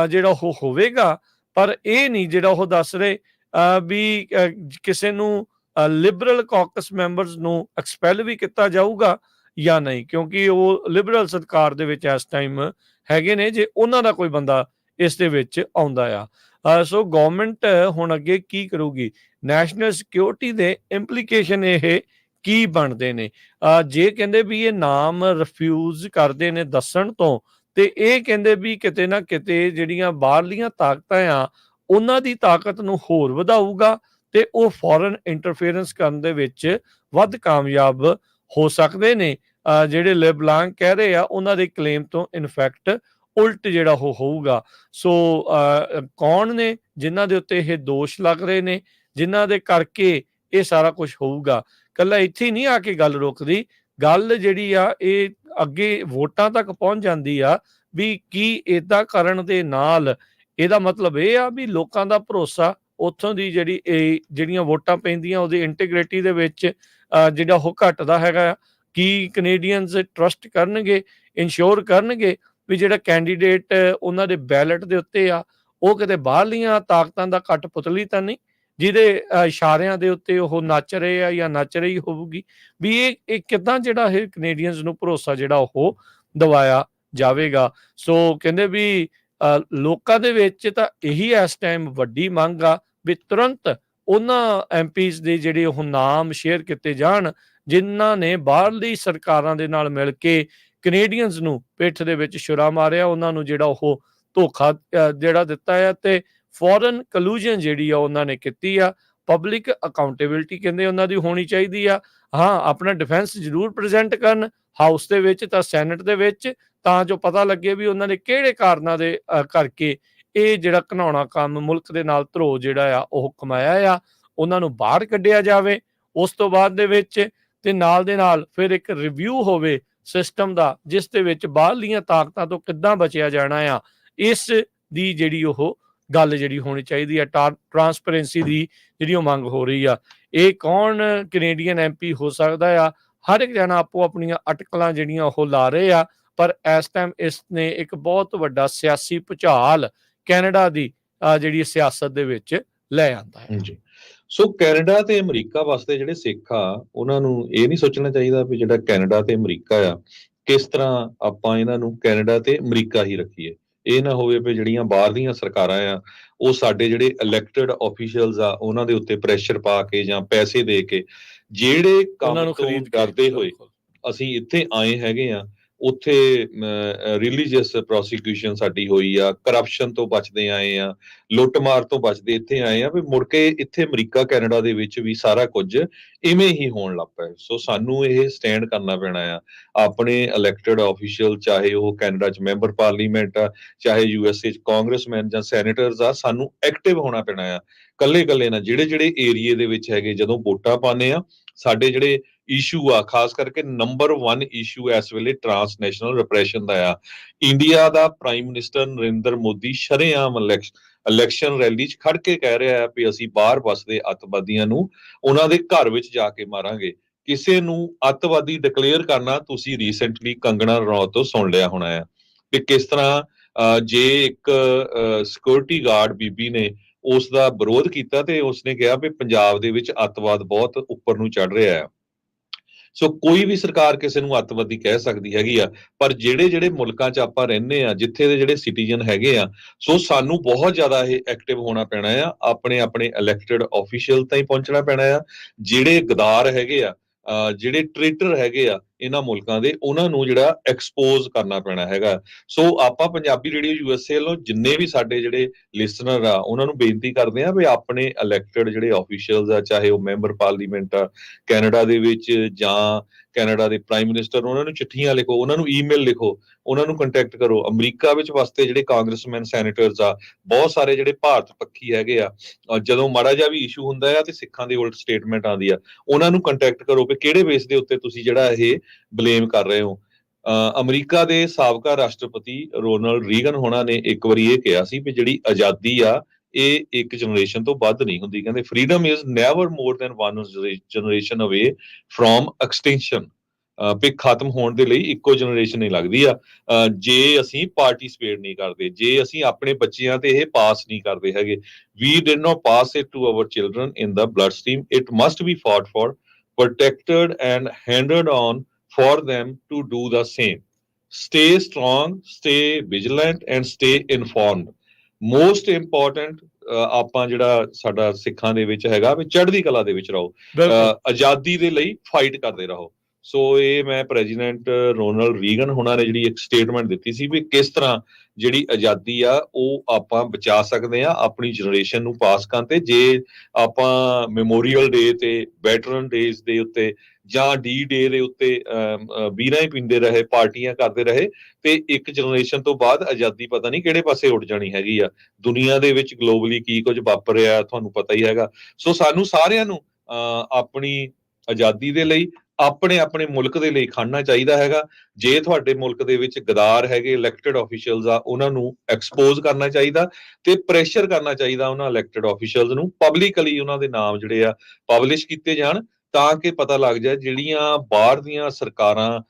ਜਿਹੜਾ ਉਹ ਹੋਵੇਗਾ, ਪਰ ਇਹ ਨਹੀਂ ਜਿਹੜਾ ਉਹ ਦੱਸ ਰਹੇ ਵੀ ਕਿਸੇ ਨੂੰ ਲਿਬਰਲ ਕਾਕਸ ਮੈਂਬਰਸ ਨੂੰ ਐਕਸਪੈਲ ਵੀ ਕੀਤਾ ਜਾਊਗਾ ਜਾਂ ਨਹੀਂ, ਕਿਉਂਕਿ ਉਹ ਲਿਬਰਲ ਸਰਕਾਰ ਦੇ ਵਿੱਚ ਇਸ ਟਾਈਮ ਹੈਗੇ ਨੇ ਜੇ ਉਹਨਾਂ ਦਾ ਕੋਈ ਬੰਦਾ ਇਸ ਦੇ ਵਿੱਚ ਆਉਂਦਾ ਆ। ਸੋ ਗਵਰਨਮੈਂਟ ਹੁਣ ਅੱਗੇ ਕੀ ਕਰੂਗੀ, ਨੈਸ਼ਨਲ ਸਿਕਿਉਰਿਟੀ ਦੇ ਇੰਪਲੀਕੇਸ਼ਨ ਇਹ ਕੀ ਬਣਦੇ ਨੇ। ਜੇ ਕਹਿੰਦੇ ਵੀ ਇਹ ਨਾਮ ਰਿਫਿਊਜ਼ ਕਰਦੇ ਨੇ ਦੱਸਣ ਤੋਂ, ਤੇ ਇਹ ਕਹਿੰਦੇ ਵੀ ਕਿਤੇ ਨਾ ਕਿਤੇ ਜਿਹੜੀਆਂ ਬਾਹਰਲੀਆਂ ਤਾਕਤਾਂ ਆ ਉਹਨਾਂ ਦੀ ਤਾਕਤ ਨੂੰ ਹੋਰ ਵਧਾਊਗਾ ਤੇ ਉਹ ਫੋਰਨ ਇੰਟਰਫੇਰੈਂਸ ਕਰਨ ਦੇ ਵਿੱਚ ਵੱਧ ਕਾਮਯਾਬ ਹੋ ਸਕਦੇ ਨੇ। ਜਿਹੜੇ ਲੈਬਲਾਂਕ ਕਹਿ ਰਹੇ ਆ ਉਹਨਾਂ ਦੇ ਕਲੇਮ ਤੋਂ ਇਨਫੈਕਟ ਉਲਟ ਜਿਹੜਾ ਉਹ ਹੋਊਗਾ। ਸੋ ਕੌਣ ਨੇ ਜਿਨ੍ਹਾਂ ਦੇ ਉੱਤੇ ਇਹ ਦੋਸ਼ ਲੱਗ ਰਹੇ ਨੇ, ਜਿਨ੍ਹਾਂ ਦੇ ਕਰਕੇ ਇਹ ਸਾਰਾ ਕੁਝ ਹੋਊਗਾ। ਕੱਲਾ ਇੱਥੇ ਨਹੀਂ ਆ ਕੇ ਗੱਲ ਰੁਕਦੀ, ਗੱਲ ਜਿਹੜੀ ਆ ਇਹ ਅੱਗੇ ਵੋਟਾਂ ਤੱਕ ਪਹੁੰਚ ਜਾਂਦੀ ਆ ਵੀ ਕੀ ਏਦਾਂ ਕਰਨ ਦੇ ਨਾਲ ਇਹਦਾ ਮਤਲਬ ਇਹ ਆ ਵੀ ਲੋਕਾਂ ਦਾ ਭਰੋਸਾ ਉੱਥੋਂ ਦੀ ਜਿਹੜੀਆਂ ਵੋਟਾਂ ਪੈਂਦੀਆਂ ਉਹਦੀ ਇੰਟੀਗ੍ਰਿਟੀ ਦੇ ਵਿੱਚ ਜਿਹੜਾ ਉਹ ਘਟਦਾ ਹੈਗਾ। ਕੀ ਕੈਨੇਡੀਅਨਸ ਟਰਸਟ ਕਰਨਗੇ, ਇੰਸ਼ੋਰ ਕਰਨਗੇ ਵੀ ਜਿਹੜਾ ਕੈਂਡੀਡੇਟ ਉਹਨਾਂ ਦੇ ਬੈਲਟ ਦੇ ਉੱਤੇ ਆ ਉਹ ਕਿਤੇ ਬਾਹਰਲੀਆਂ ਤਾਕਤਾਂ ਦਾ ਕਠਪੁਤਲੀ ਤਾਂ ਨਹੀਂ ਜਿਹਦੇ ਇਸ਼ਾਰਿਆਂ ਦੇ ਉੱਤੇ ਉਹ ਨੱਚ ਰਹੇ ਆ ਜਾਂ ਨੱਚ ਰਹੀ ਹੋਊਗੀ। ਵੀ ਇਹ ਕਿੱਦਾਂ ਜਿਹੜਾ ਇਹ ਕੈਨੇਡੀਅਨਸ ਨੂੰ ਭਰੋਸਾ ਜਿਹੜਾ ਉਹ ਦਿਵਾਇਆ ਜਾਵੇਗਾ। ਸੋ ਕਹਿੰਦੇ ਵੀ ਲੋਕਾਂ ਦੇ ਵਿੱਚ ਤਾਂ ਇਹੀ ਇਸ ਟਾਈਮ ਵੱਡੀ ਮੰਗ ਆ ਵੀ ਤੁਰੰਤ ਉਹਨਾਂ ਐਮਪੀਜ਼ ਦੇ ਜਿਹੜੇ ਉਹ ਨਾਮ ਸ਼ੇਅਰ ਕੀਤੇ ਜਾਣ ਜਿਨ੍ਹਾਂ ਨੇ ਬਾਹਰਲੀ ਸਰਕਾਰਾਂ ਦੇ ਨਾਲ ਮਿਲ ਕੇ ਕੈਨੇਡੀਅਨਸ ਨੂੰ ਪਿੱਠ ਦੇ ਵਿੱਚ ਛੁਰਾ ਮਾਰਿਆ, ਉਹਨਾਂ ਨੂੰ ਜਿਹੜਾ ਉਹ ਧੋਖਾ ਜਿਹੜਾ ਦਿੱਤਾ ਹੈ ਤੇ ਫੋਰਨ ਕਲੂਜਨ ਜਿਹੜੀ ਆ ਉਹਨਾਂ ਨੇ ਕੀਤੀ ਆ। ਪਬਲਿਕ ਅਕਾਊਂਟੇਬਿਲਿਟੀ ਕਹਿੰਦੇ ਉਹਨਾਂ ਦੀ ਹੋਣੀ ਚਾਹੀਦੀ ਆ। ਹਾਂ, ਆਪਣਾ ਡਿਫੈਂਸ ਜ਼ਰੂਰ ਪ੍ਰੈਜ਼ੈਂਟ ਕਰਨ ਹਾਊਸ ਦੇ ਵਿੱਚ ਤਾਂ ਸੈਨੇਟ ਦੇ ਵਿੱਚ, ਤਾਂ ਜੋ ਪਤਾ ਲੱਗੇ ਵੀ ਉਹਨਾਂ ਨੇ ਕਿਹੜੇ ਕਾਰਨਾਂ ਦੇ ਕਰਕੇ ਇਹ ਜਿਹੜਾ ਘਿਨਾਉਣਾ ਕੰਮ ਮੁਲਕ ਦੇ ਨਾਲ ਧਰੋ ਜਿਹੜਾ ਆ ਉਹ ਕਮਾਇਆ ਆ, ਉਹਨਾਂ ਨੂੰ ਬਾਹਰ ਕੱਢਿਆ ਜਾਵੇ। ਉਸ ਤੋਂ ਬਾਅਦ ਦੇ ਵਿੱਚ ਤੇ ਨਾਲ ਦੇ ਨਾਲ ਫਿਰ ਇੱਕ ਰਿਵਿਊ ਹੋਵੇ ਸਿਸਟਮ ਦਾ, ਜਿਸ ਦੇ ਵਿੱਚ ਬਾਹਰਲੀਆਂ ਤਾਕਤਾਂ ਤੋਂ ਕਿੱਦਾਂ ਬਚਿਆ ਜਾਣਾ ਆ, ਇਸ ਦੀ ਜਿਹੜੀ ਉਹ ਗੱਲ ਜਿਹੜੀ ਹੋਣੀ ਚਾਹੀਦੀ ਆ। ਟਰਾਂਸਪੇਰੈਂਸੀ ਦੀ ਜਿਹੜੀ ਉਹ ਮੰਗ ਹੋ ਰਹੀ ਆ। ਇਹ ਕੌਣ ਕੈਨੇਡੀਅਨ ਐਮਪੀ ਹੋ ਸਕਦਾ ਆ, ਹਰ ਇੱਕ ਜਣਾ ਆਪੋ ਆਪਣੀਆਂ ਅਟਕਲਾਂ ਜਿਹੜੀਆਂ ਉਹ ਲਾ ਰਹੇ ਆ, ਪਰ ਇਸ ਟਾਈਮ ਇਸ ਨੇ ਇੱਕ ਬਹੁਤ ਵੱਡਾ ਸਿਆਸੀ ਭੁਚਾਲ ਕੈਨੇਡਾ ਦੀ ਜਿਹੜੀ ਸਿਆਸਤ ਦੇ ਵਿੱਚ ਲੈ ਆਂਦਾ ਹੈ। ਜੀ, ਸੋ ਕੈਨੇਡਾ ਤੇ ਅਮਰੀਕਾ ਵਾਸਤੇ ਜਿਹੜੇ ਸਿੱਖ ਆ ਉਹਨਾਂ ਨੂੰ ਇਹ ਨਹੀਂ ਸੋਚਣਾ ਚਾਹੀਦਾ ਵੀ ਜਿਹੜਾ ਕੈਨੇਡਾ ਤੇ ਅਮਰੀਕਾ ਆ ਕਿਸ ਤਰ੍ਹਾਂ ਆਪਾਂ ਇਹਨਾਂ ਨੂੰ ਕੈਨੇਡਾ ਤੇ ਅਮਰੀਕਾ ਹੀ ਰੱਖੀਏ। ਇਹ ਨਾ ਹੋਵੇ ਵੀ ਜਿਹੜੀਆਂ ਬਾਹਰ ਦੀਆਂ ਸਰਕਾਰਾਂ ਆ ਉਹ ਸਾਡੇ ਜਿਹੜੇ ਇਲੈਕਟਡ ਆਫੀਸ਼ੀਅਲਸ ਆ ਉਹਨਾਂ ਦੇ ਉੱਤੇ ਪ੍ਰੈਸ਼ਰ ਪਾ ਕੇ ਜਾਂ ਪੈਸੇ ਦੇ ਕੇ ਜਿਹੜੇ ਕੰਮ ਤੋਂ ਡਰਦੇ ਹੋਏ ਅਸੀਂ ਇੱਥੇ ਆਏ ਹੈਗੇ ਆ, ਉੱਥੇ ਰਿਲੀਜੀਅਸ ਪ੍ਰੋਸੀਕਿਊਸ਼ਨ ਸਾਡੀ ਹੋਈ ਆ, ਕਰਪਸ਼ਨ ਤੋਂ ਬਚਦੇ ਆਏ ਆ, ਲੁੱਟਮਾਰ ਤੋਂ ਬਚਦੇ ਇੱਥੇ ਆਏ ਆ, ਵੀ ਮੁੜ ਕੇ ਇੱਥੇ ਅਮਰੀਕਾ ਕੈਨੇਡਾ ਦੇ ਵਿੱਚ ਵੀ ਸਾਰਾ ਕੁਝ ਇਵੇਂ ਹੀ ਹੋਣ ਲੱਗ ਪਿਆ। ਸੋ ਸਾਨੂੰ ਇਹ ਸਟੈਂਡ ਕਰਨਾ ਪੈਣਾ ਆ। ਆਪਣੇ ਇਲੈਕਟਡ ਆਫੀਸ਼ੀਅਲ, ਚਾਹੇ ਉਹ ਕੈਨੇਡਾ 'ਚ ਮੈਂਬਰ ਪਾਰਲੀਮੈਂਟ ਆ, ਚਾਹੇ USA 'ਚ ਕਾਂਗਰਸਮੈਨ ਜਾਂ ਸੈਨੇਟਰਸ ਆ, ਸਾਨੂੰ ਐਕਟਿਵ ਹੋਣਾ ਪੈਣਾ ਆ। ਕੱਲੇ ਨਾ ਜਿਹੜੇ ਏਰੀਏ ਦੇ ਵਿੱਚ ਹੈਗੇ ਜਦੋਂ ਵੋਟਾਂ ਪਾਉਂਦੇ ਆ, ਸਾਡੇ ਜਿਹੜੇ ਇਸ਼ੂ ਆ, ਖਾਸ ਕਰਕੇ ਨੰਬਰ 1 ਇਸ਼ੂ ਇਸ ਵੇਲੇ ਟ੍ਰਾਂਸਨੈਸ਼ਨਲ ਰਿਪਰੈਸ਼ਨ ਦਾ ਆ। ਇੰਡੀਆ ਦਾ ਪ੍ਰਾਈਮ ਮਿਨਿਸਟਰ ਨਰਿੰਦਰ ਮੋਦੀ ਸ਼ਰੇਆਮ ਇਲੈਕਸ਼ਨ ਰੈਲੀ 'ਚ ਖੜ ਕੇ ਕਹਿ ਰਿਹਾ ਹੈ ਵੀ ਅਸੀਂ ਬਾਹਰ ਵਸਦੇ ਅੱਤਵਾਦੀਆਂ ਨੂੰ ਉਹਨਾਂ ਦੇ ਘਰ ਵਿੱਚ ਜਾ ਕੇ ਮਾਰਾਂਗੇ। ਕਿਸੇ ਨੂੰ ਅੱਤਵਾਦੀ ਡਿਕਲੇਅਰ ਕਰਨਾ ਤੁਸੀਂ ਰੀਸੈਂਟਲੀ ਕੰਗਣਾ ਰਣੌਤ ਤੋਂ ਸੁਣ ਲਿਆ ਹੋਣਾ ਆ ਕਿ ਕਿਸ ਤਰ੍ਹਾਂ ਜੇ ਇੱਕ ਸਿਕਿਉਰਿਟੀ ਗਾਰਡ ਬੀਬੀ ਨੇ ਉਸ ਦਾ ਵਿਰੋਧ ਕੀਤਾ ਤੇ ਉਸਨੇ ਕਿਹਾ ਵੀ ਪੰਜਾਬ ਦੇ ਵਿੱਚ ਅੱਤਵਾਦ ਬਹੁਤ ਉੱਪਰ ਨੂੰ ਚੜ ਰਿਹਾ ਹੈ। ਸੋ ਕੋਈ ਵੀ ਸਰਕਾਰ ਕਿਸੇ ਨੂੰ ਅੱਤਵਾਦੀ ਕਹਿ ਸਕਦੀ ਹੈਗੀ ਆ, ਪਰ ਜਿਹੜੇ ਮੁਲਕਾਂ 'ਚ ਆਪਾਂ ਰਹਿੰਦੇ ਆ, ਜਿੱਥੇ ਦੇ ਜਿਹੜੇ ਸਿਟੀਜ਼ਨ ਹੈਗੇ ਆ, ਸੋ ਸਾਨੂੰ ਬਹੁਤ ਜ਼ਿਆਦਾ ਇਹ ਐਕਟਿਵ ਹੋਣਾ ਪੈਣਾ ਆ। ਆਪਣੇ ਇਲੈਕਟਡ ਆਫੀਸ਼ੀਅਲ ਤਾਈਂ ਪਹੁੰਚਣਾ ਪੈਣਾ ਆ। ਜਿਹੜੇ ਗਦਾਰ ਹੈਗੇ ਆ, ਜਿਹੜੇ ਟ੍ਰੇਟਰ ਹੈਗੇ ਆ ਇਹਨਾਂ ਮੁਲਕਾਂ ਦੇ, ਉਹਨਾਂ ਨੂੰ ਜਿਹੜਾ ਐਕਸਪੋਜ਼ ਕਰਨਾ ਪੈਣਾ ਹੈਗਾ। ਸੋ ਆਪਾਂ ਪੰਜਾਬੀ ਰੇਡੀਓ USA ਵੱਲੋਂ ਜਿੰਨੇ ਵੀ ਸਾਡੇ ਜਿਹੜੇ ਲਿਸਨਰ ਆ ਉਹਨਾਂ ਨੂੰ ਬੇਨਤੀ ਕਰਦੇ ਆ ਵੀ ਆਪਣੇ ਇਲੈਕਟਡ ਜਿਹੜੇ ਆਫੀਸ਼ੀਅਲਸ ਆ, ਚਾਹੇ ਉਹ ਮੈਂਬਰ ਪਾਰਲੀਮੈਂਟ ਆ ਕੈਨੇਡਾ ਦੇ ਵਿੱਚ ਜਾਂ ਕੈਨੇਡਾ ਦੇ ਪ੍ਰਾਈਮ ਮਿਨਿਸਟਰ, ਉਹਨਾਂ ਨੂੰ ਚਿੱਠੀਆਂ ਲਿਖੋ, ਉਹਨਾਂ ਨੂੰ ਈਮੇਲ ਲਿਖੋ, ਉਹਨਾਂ ਨੂੰ ਕੰਟੈਕਟ ਕਰੋ। ਅਮਰੀਕਾ ਵਿੱਚ ਵਸਦੇ ਜਿਹੜੇ ਕਾਂਗਰਸਮੈਨ ਸੈਨੇਟਰਸ ਆ, ਬਹੁਤ ਸਾਰੇ ਜਿਹੜੇ ਭਾਰਤ ਪੱਖੀ ਹੈਗੇ ਆ, ਜਦੋਂ ਮਾੜਾ ਜਿਹਾ ਵੀ ਇਸ਼ੂ ਹੁੰਦਾ ਆ ਤੇ ਸਿੱਖਾਂ ਦੀ ਉਲਟ ਸਟੇਟਮੈਂਟ ਆਉਂਦੀ ਆ, ਉਹਨਾਂ ਨੂੰ ਕੰਟੈਕਟ ਕਰੋ ਵੀ ਕਿਹੜੇ ਬੇਸ ਦੇ ਉੱਤੇ ਤੁਸੀਂ ਜਿਹੜਾ ਇਹ ਬਲੇਮ ਕਰ ਰਹੇ ਹੋ। ਅਮਰੀਕਾ ਦੇ ਸਾਬਕਾ ਰਾਸ਼ਟਰਪਤੀ ਰੋਨਾਲਡ ਰੀਗਨ ਹੋਣਾ ਨੇ ਇੱਕ ਵਾਰੀ ਇਹ ਕਿਹਾ ਸੀ ਵੀ ਜਿਹੜੀ ਆਜ਼ਾਦੀ ਆ ਇਹ ਇੱਕ ਜਨਰੇਸ਼ਨ ਤੋਂ ਵੱਧ ਨਹੀਂ ਹੁੰਦੀ। ਕਹਿੰਦੇ freedom is never more than one generation ਅਵੇ ਫਰੋਮ ਐਕਸਟੈਂਸ਼ਨ। ਵੀ ਖਤਮ ਹੋਣ ਦੇ ਲਈ ਇੱਕੋ ਜਨਰੇਸ਼ਨ ਹੀ ਲੱਗਦੀ ਆ ਜੇ ਅਸੀਂ ਪਾਰਟਿਸਿਪੇਟ ਨਹੀਂ ਕਰਦੇ, ਜੇ ਅਸੀਂ ਆਪਣੇ ਬੱਚਿਆਂ ਤੇ ਇਹ ਪਾਸ ਨਹੀਂ ਕਰਦੇ ਹੈਗੇ। We did not pass it to our children in the bloodstream, it must be fought for, protected and handed on for them to do the same. Stay strong, stay vigilant and stay informed. Most important ਆਪਾਂ ਜਿਹੜਾ ਸਾਡਾ ਸਿੱਖਾਂ ਦੇ ਵਿੱਚ ਹੈਗਾ ਵੀ ਚੜ੍ਹਦੀ ਕਲਾ ਦੇ ਵਿੱਚ ਰਹੋ, ਆਜ਼ਾਦੀ ਦੇ ਲਈ ਫਾਈਟ ਕਰਦੇ ਰਹੋ। ਸੋ ਇਹ ਮੈਂ ਪ੍ਰੈਜ਼ੀਡੈਂਟ ਰੋਨਾਲਡ ਰੀਗਨ ਹੋਣਾ ਨੇ ਜਿਹੜੀ ਇੱਕ ਸਟੇਟਮੈਂਟ ਦਿੱਤੀ ਸੀ ਵੀ ਕਿਸ ਤਰ੍ਹਾਂ ਜਿਹੜੀ ਆਜ਼ਾਦੀ ਆ ਉਹ ਆਪਾਂ ਬਚਾ ਸਕਦੇ ਆ ਆਪਣੀ ਜਨਰੇਸ਼ਨ ਨੂੰ ਪਾਸ ਕਰਨ ਤੇ। ਜੇ ਆਪਾਂ ਮੈਮੋਰੀਅਲ ਡੇ ਤੇ ਵੈਟਰਨ ਡੇਜ਼ ਦੇ ਉੱਤੇ ਜਾਂ ਡੀ ਡੇ ਦੇ ਉੱਤੇ ਬੀਰਾਂ ਹੀ ਪੀਂਦੇ ਰਹੇ, ਪਾਰਟੀਆਂ ਕਰਦੇ ਰਹੇ ਤੇ ਇੱਕ ਜਨਰੇਸ਼ਨ ਤੋਂ ਬਾਅਦ ਆਜ਼ਾਦੀ ਪਤਾ ਨਹੀਂ ਕਿਹੜੇ ਪਾਸੇ ਉੱਡ ਜਾਣੀ ਹੈਗੀ ਆ। ਦੁਨੀਆ ਦੇ ਵਿੱਚ ਗਲੋਬਲੀ ਕੀ ਕੁਝ ਵਾਪਰ ਰਿਹਾ ਤੁਹਾਨੂੰ ਪਤਾ ਹੀ ਹੈਗਾ। ਸੋ ਸਾਨੂੰ ਸਾਰਿਆਂ ਨੂੰ ਆਪਣੀ ਆਜ਼ਾਦੀ ਦੇ ਲਈ ਆਪਣੇ ਆਪਣੇ ਮੁਲਕ ਦੇ ਲਈ ਖੜਨਾ ਚਾਹੀਦਾ ਹੈਗਾ। ਜੇ ਤੁਹਾਡੇ ਮੁਲਕ ਦੇ ਵਿੱਚ ਗਦਾਰ ਹੈਗੇ ਇਲੈਕਟਡ ਆਫੀਸ਼ੀਅਲਸ ਆ, ਉਹਨਾਂ ਨੂੰ ਐਕਸਪੋਜ਼ ਕਰਨਾ ਚਾਹੀਦਾ ਤੇ ਪ੍ਰੈਸ਼ਰ ਕਰਨਾ ਚਾਹੀਦਾ ਉਹਨਾਂ ਇਲੈਕਟਡ ਆਫੀਸ਼ੀਅਲਸ ਨੂੰ, ਪਬਲਿਕਲੀ ਉਹਨਾਂ ਦੇ ਨਾਮ ਜਿਹੜੇ ਆ ਪਬਲਿਸ਼ ਕੀਤੇ ਜਾਣ ਤਾਂ ਕਿ ਪਤਾ ਲੱਗ ਜਾਏ ਜਿਹੜੀਆਂ ਬਾਹਰ ਦੀਆਂ ਸਰਕਾਰਾਂ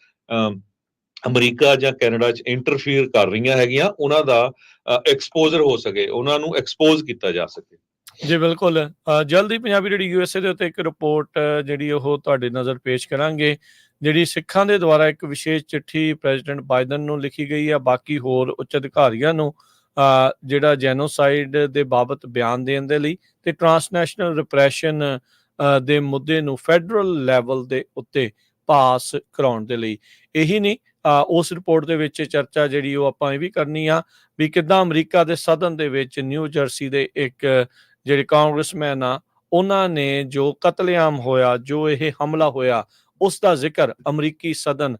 ਅਮਰੀਕਾ ਜਾਂ ਕੈਨੇਡਾ 'ਚ ਇੰਟਰਫੀਅਰ ਕਰ ਰਹੀਆਂ ਹੈਗੀਆਂ ਉਹਨਾਂ ਦਾ ਐਕਸਪੋਜ਼ਰ ਹੋ ਸਕੇ, ਉਹਨਾਂ ਨੂੰ ਐਕਸਪੋਜ਼ ਕੀਤਾ ਜਾ ਸਕੇ। ਜੀ ਬਿਲਕੁਲ, ਜਲਦੀ ਪੰਜਾਬੀ ਰੇਡੀਓ ਯੂਐਸਏ ਦੇ ਉੱਤੇ ਇੱਕ ਰਿਪੋਰਟ ਜਿਹੜੀ ਉਹ ਤੁਹਾਡੇ ਨਜ਼ਰ ਪੇਸ਼ ਕਰਾਂਗੇ, ਜਿਹੜੀ ਸਿੱਖਾਂ ਦੇ ਦੁਆਰਾ ਇੱਕ ਵਿਸ਼ੇਸ਼ ਚਿੱਠੀ ਪ੍ਰੈਜ਼ੀਡੈਂਟ ਬਾਈਡਨ ਨੂੰ ਲਿਖੀ ਗਈ ਆ, ਬਾਕੀ ਹੋਰ ਉੱਚ ਅਧਿਕਾਰੀਆਂ ਨੂੰ ਜਿਹੜਾ ਜੈਨੋਸਾਈਡ ਦੇ ਬਾਬਤ ਬਿਆਨ ਦੇਣ ਦੇ ਲਈ ਤੇ ਟਰਾਂਸਨੈਸ਼ਨਲ ਰਿਪਰੈਸ਼ਨ ਦੇ ਮੁੱਦੇ ਨੂੰ ਫੈਡਰਲ ਲੈਵਲ ਦੇ ਉੱਤੇ ਪਾਸ ਕਰਾਉਣ ਦੇ ਲਈ। ਇਹੀ ਨਹੀਂ, ਉਸ ਰਿਪੋਰਟ ਦੇ ਵਿੱਚ ਚਰਚਾ ਜਿਹੜੀ ਉਹ ਆਪਾਂ ਇਹ ਵੀ ਕਰਨੀ ਆ ਵੀ ਕਿੱਦਾਂ ਅਮਰੀਕਾ ਦੇ ਸਦਨ ਦੇ ਵਿੱਚ ਨਿਊ ਜਰਸੀ ਦੇ ਇੱਕ ਜਿਹੜੇ ਕਾਂਗਰਸਮੈਨ ਆ ਉਹਨਾਂ ਨੇ ਜੋ ਕਤਲੇਆਮ ਹੋਇਆ, ਜੋ ਇਹ ਹਮਲਾ ਹੋਇਆ, ਉਸ ਦਾ ਜ਼ਿਕਰ ਅਮਰੀਕੀ ਸਦਨ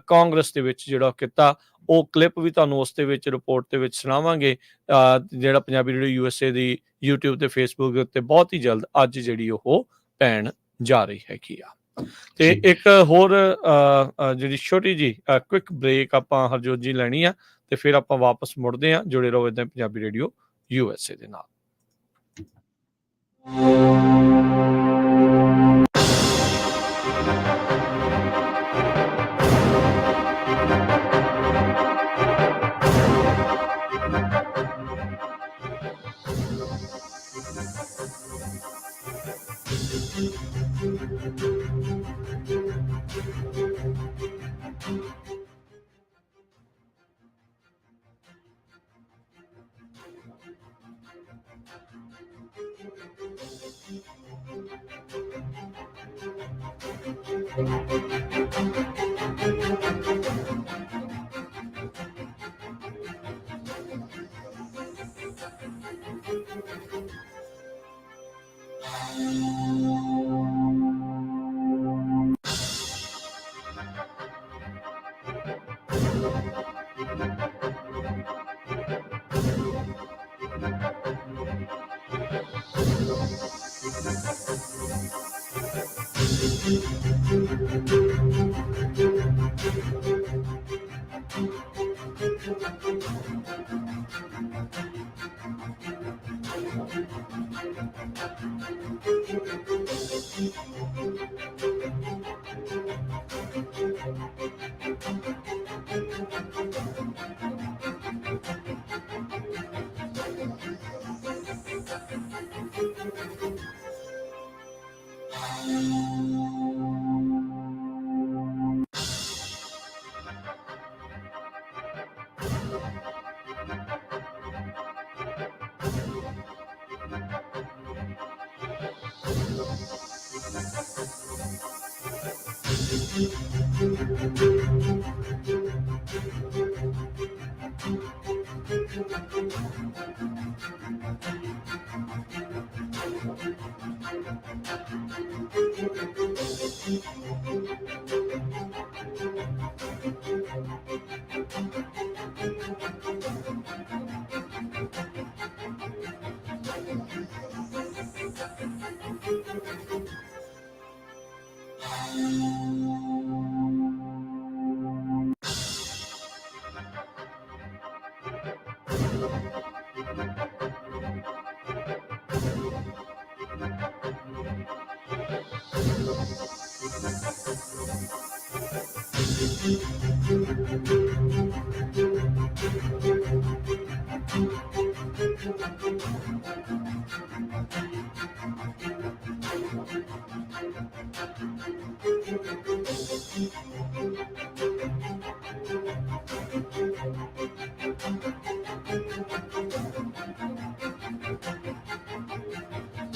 ਕਾਂਗਰਸ ਦੇ ਵਿੱਚ ਜਿਹੜਾ ਕੀਤਾ। ਉਹ ਕਲਿੱਪ ਵੀ ਤੁਹਾਨੂੰ ਉਸ ਦੇ ਵਿੱਚ ਰਿਪੋਰਟ ਦੇ ਵਿੱਚ ਸੁਣਾਵਾਂਗੇ, ਜਿਹੜਾ ਪੰਜਾਬੀ ਰੇਡੀਓ ਯੂਐਸਏ ਦੀ YouTube ਤੇ Facebook ਉੱਤੇ ਬਹੁਤ ਹੀ ਜਲਦ ਅੱਜ ਜਿਹੜੀ ਉਹ ਪੈਣ ਜਾ ਰਹੀ ਹੈਗੀ ਆ। ਤੇ ਇੱਕ ਹੋਰ ਜਿਹੜੀ ਛੋਟੀ ਜੀ ਕੁਇਕ ਬ੍ਰੇਕ ਆਪਾਂ ਹਰਜੋਤ ਜੀ ਲੈਣੀ ਆ ਤੇ ਫਿਰ ਆਪਾਂ ਵਾਪਸ ਮੁੜਦੇ ਆ। ਜੁੜੇ ਰਹੋ ਏਦਾਂ ਪੰਜਾਬੀ ਰੇਡੀਓ ਯੂਐਸਏ ਦੇ ਨਾਲ।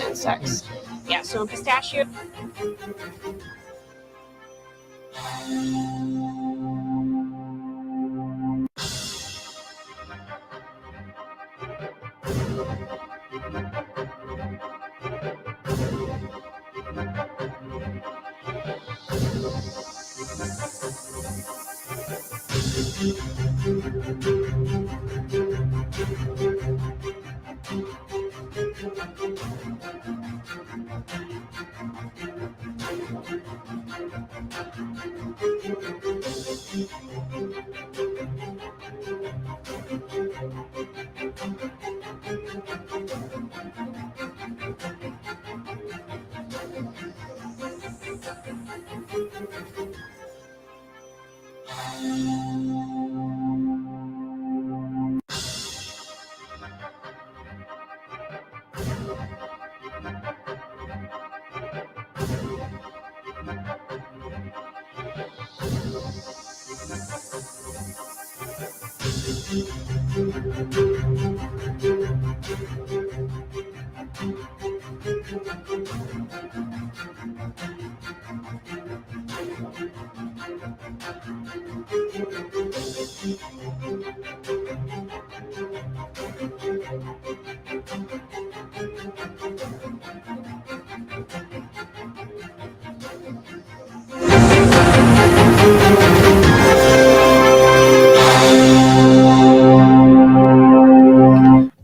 Insects. Yeah, so pistachio.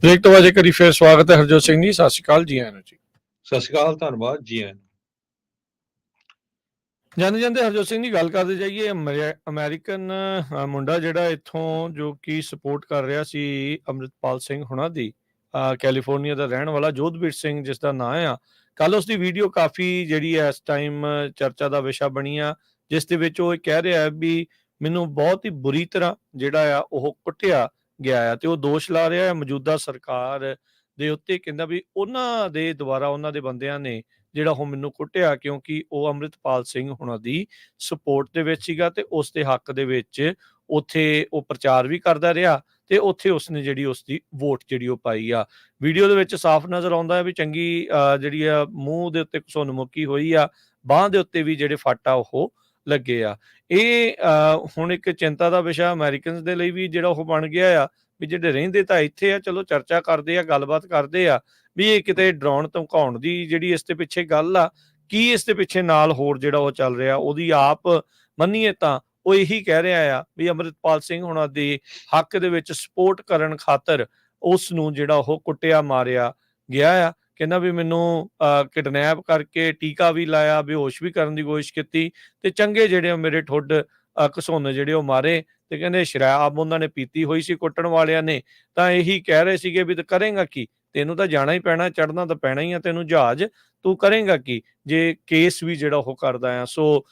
Break ਤੋਂ ਬਾਅਦ ਇੱਕ ਵਾਰੀ ਫਿਰ ਸਵਾਗਤ ਹੈ ਹਰਜੋਤ ਸਿੰਘ ਜੀ। ਸਤਿ ਸ਼੍ਰੀ ਅਕਾਲ ਜੀ। ਆਇਆਂ ਨੂੰ ਜੀ। ਸਤਿ ਸ਼੍ਰੀ ਅਕਾਲ, ਧੰਨਵਾਦ ਜੀ ਆਇਆਂ ਨੂੰ। ਜਾਂਦੇ ਜਾਂਦੇ ਹਰਜੋਤ ਸਿੰਘ ਦੀ ਗੱਲ ਕਰਦੇ ਜਾਈਏ। ਅਮਰੀਕਨ ਮੁੰਡਾ ਜਿਹੜਾ ਇੱਥੋਂ ਜੋ ਕਿ ਸਪੋਰਟ ਕਰ ਰਿਹਾ ਸੀ ਅੰਮ੍ਰਿਤਪਾਲ ਸਿੰਘ ਹੁਣਾਂ ਦੀ, ਕੈਲੀਫੋਰਨੀਆ ਦਾ ਰਹਿਣ ਵਾਲਾ ਜੋਧਵੀਰ ਸਿੰਘ ਜਿਸ ਦਾ ਨਾਂ ਆ, ਕੱਲ ਉਸ ਦੀ ਵੀਡੀਓ ਕਾਫੀ ਜਿਹੜੀ ਹੈ ਇਸ ਟਾਈਮ ਚਰਚਾ ਦਾ ਵਿਸ਼ਾ ਬਣੀ ਆ, ਜਿਸ ਦੇ ਵਿੱਚ ਉਹ ਇਹ ਕਹਿ ਰਿਹਾ ਵੀ ਮੈਨੂੰ ਬਹੁਤ ਹੀ ਬੁਰੀ ਤਰ੍ਹਾਂ ਜਿਹੜਾ ਆ ਉਹ ਕੁੱਟਿਆ ਗਿਆ ਆ, ਤੇ ਉਹ ਦੋਸ਼ ਲਾ ਰਿਹਾ ਹੈ ਮੌਜੂਦਾ ਸਰਕਾਰ ਦੇ ਉੱਤੇ। ਕਹਿੰਦਾ ਵੀ ਉਹਨਾਂ ਦੇ ਦੁਆਰਾ ਉਹਨਾਂ ਦੇ ਬੰਦਿਆਂ ਨੇ ਜਿਹੜਾ ਉਹ ਮੈਨੂੰ ਕੁੱਟਿਆ ਕਿਉਂਕਿ ਉਹ ਅੰਮ੍ਰਿਤਪਾਲ ਸਿੰਘ ਹੁਣਾਂ ਦੀ ਸਪੋਰਟ ਦੇ ਵਿੱਚ ਸੀਗਾ ਤੇ ਉਸ ਦੇ ਹੱਕ ਦੇ ਵਿੱਚ ਉੱਥੇ ਉਹ ਪ੍ਰਚਾਰ ਵੀ ਕਰਦਾ ਰਿਹਾ ਤੇ ਉੱਥੇ ਉਸਨੇ ਜਿਹੜੀ ਉਸਦੀ ਵੋਟ ਜਿਹੜੀ ਉਹ ਪਾਈ ਆ। ਵੀਡੀਓ ਦੇ ਵਿੱਚ ਸਾਫ਼ ਨਜ਼ਰ ਆਉਂਦਾ ਹੈ ਵੀ ਚੰਗੀ ਜਿਹੜੀ ਆ ਮੂੰਹ ਦੇ ਉੱਤੇ ਘਸੁੰਨ ਮੁੱਕੀ ਹੋਈ ਆ, ਬਾਂਹ ਦੇ ਉੱਤੇ ਵੀ ਜਿਹੜੇ ਫੱਟ ਆ ਉਹ ਲੱਗੇ ਆ। ਇਹ ਹੁਣ ਇੱਕ ਚਿੰਤਾ ਦਾ ਵਿਸ਼ਾ ਅਮਰੀਕਨਸ ਦੇ ਲਈ ਵੀ ਜਿਹੜਾ ਉਹ ਬਣ ਗਿਆ ਆ ਵੀ ਜਿਹੜੇ ਰਹਿੰਦੇ ਤਾਂ ਇੱਥੇ ਆ, ਚਲੋ ਚਰਚਾ ਕਰਦੇ ਆ, ਗੱਲਬਾਤ ਕਰਦੇ ਆ ਵੀ ਇਹ ਕਿਤੇ ਡਰਾਉਣ ਧਮਕਾਉਣ ਦੀ ਜਿਹੜੀ ਇਸ ਦੇ ਪਿੱਛੇ ਗੱਲ ਆ, ਕੀ ਇਸ ਦੇ ਪਿੱਛੇ ਨਾਲ ਹੋਰ ਜਿਹੜਾ ਉਹ ਚੱਲ ਰਿਹਾ ਉਹਦੀ ਆਪ ਮੰਨੀਏ ਤਾਂ ਉਹ ਇਹੀ ਕਹਿ ਰਿਹਾ ਆ ਵੀ ਅੰਮ੍ਰਿਤਪਾਲ ਸਿੰਘ ਹੁਣਾਂ ਦੇ ਹੱਕ ਦੇ ਵਿੱਚ ਸਪੋਰਟ ਕਰਨ ਖਾਤਰ ਉਸ ਨੂੰ ਜਿਹੜਾ ਉਹ ਕੁੱਟਿਆ ਮਾਰਿਆ ਗਿਆ ਆ। ਕਹਿੰਦਾ ਵੀ ਮੈਨੂੰ ਕਿਡਨੈਪ ਕਰਕੇ ਟੀਕਾ ਵੀ ਲਾਇਆ, ਬੇਹੋਸ਼ ਵੀ ਕਰਨ ਦੀ ਕੋਸ਼ਿਸ਼ ਕੀਤੀ ਤੇ ਚੰਗੇ ਜਿਹੜੇ ਮੇਰੇ ਠੁੱਡ ਘਸੁੰਨ ਜਿਹੜੇ ਉਹ ਮਾਰੇ, ਤੇ ਕਹਿੰਦੇ ਸ਼ਰਾਬ ਉਹਨਾਂ ਨੇ ਪੀਤੀ ਹੋਈ ਸੀ ਕੁੱਟਣ ਵਾਲਿਆਂ ਨੇ, ਤਾਂ ਇਹੀ ਕਹਿ ਰਹੇ ਸੀਗੇ ਵੀ ਕਰੇਂਗਾ ਕੀ, ਤੈਨੂੰ ਤਾਂ ਜਾਣਾ ਹੀ ਪੈਣਾ, ਚੜ੍ਹਨਾ ਤਾਂ ਪੈਣਾ ਹੀ ਆ ਤੈਨੂੰ ਜਹਾਜ਼, ਤੂੰ ਕਰੇਂਗਾ ਕੀ ਜੇ ਕੇਸ ਵੀ ਜਿਹੜਾ ਉਹ ਕਰਦਾ ਆ। ਸੋ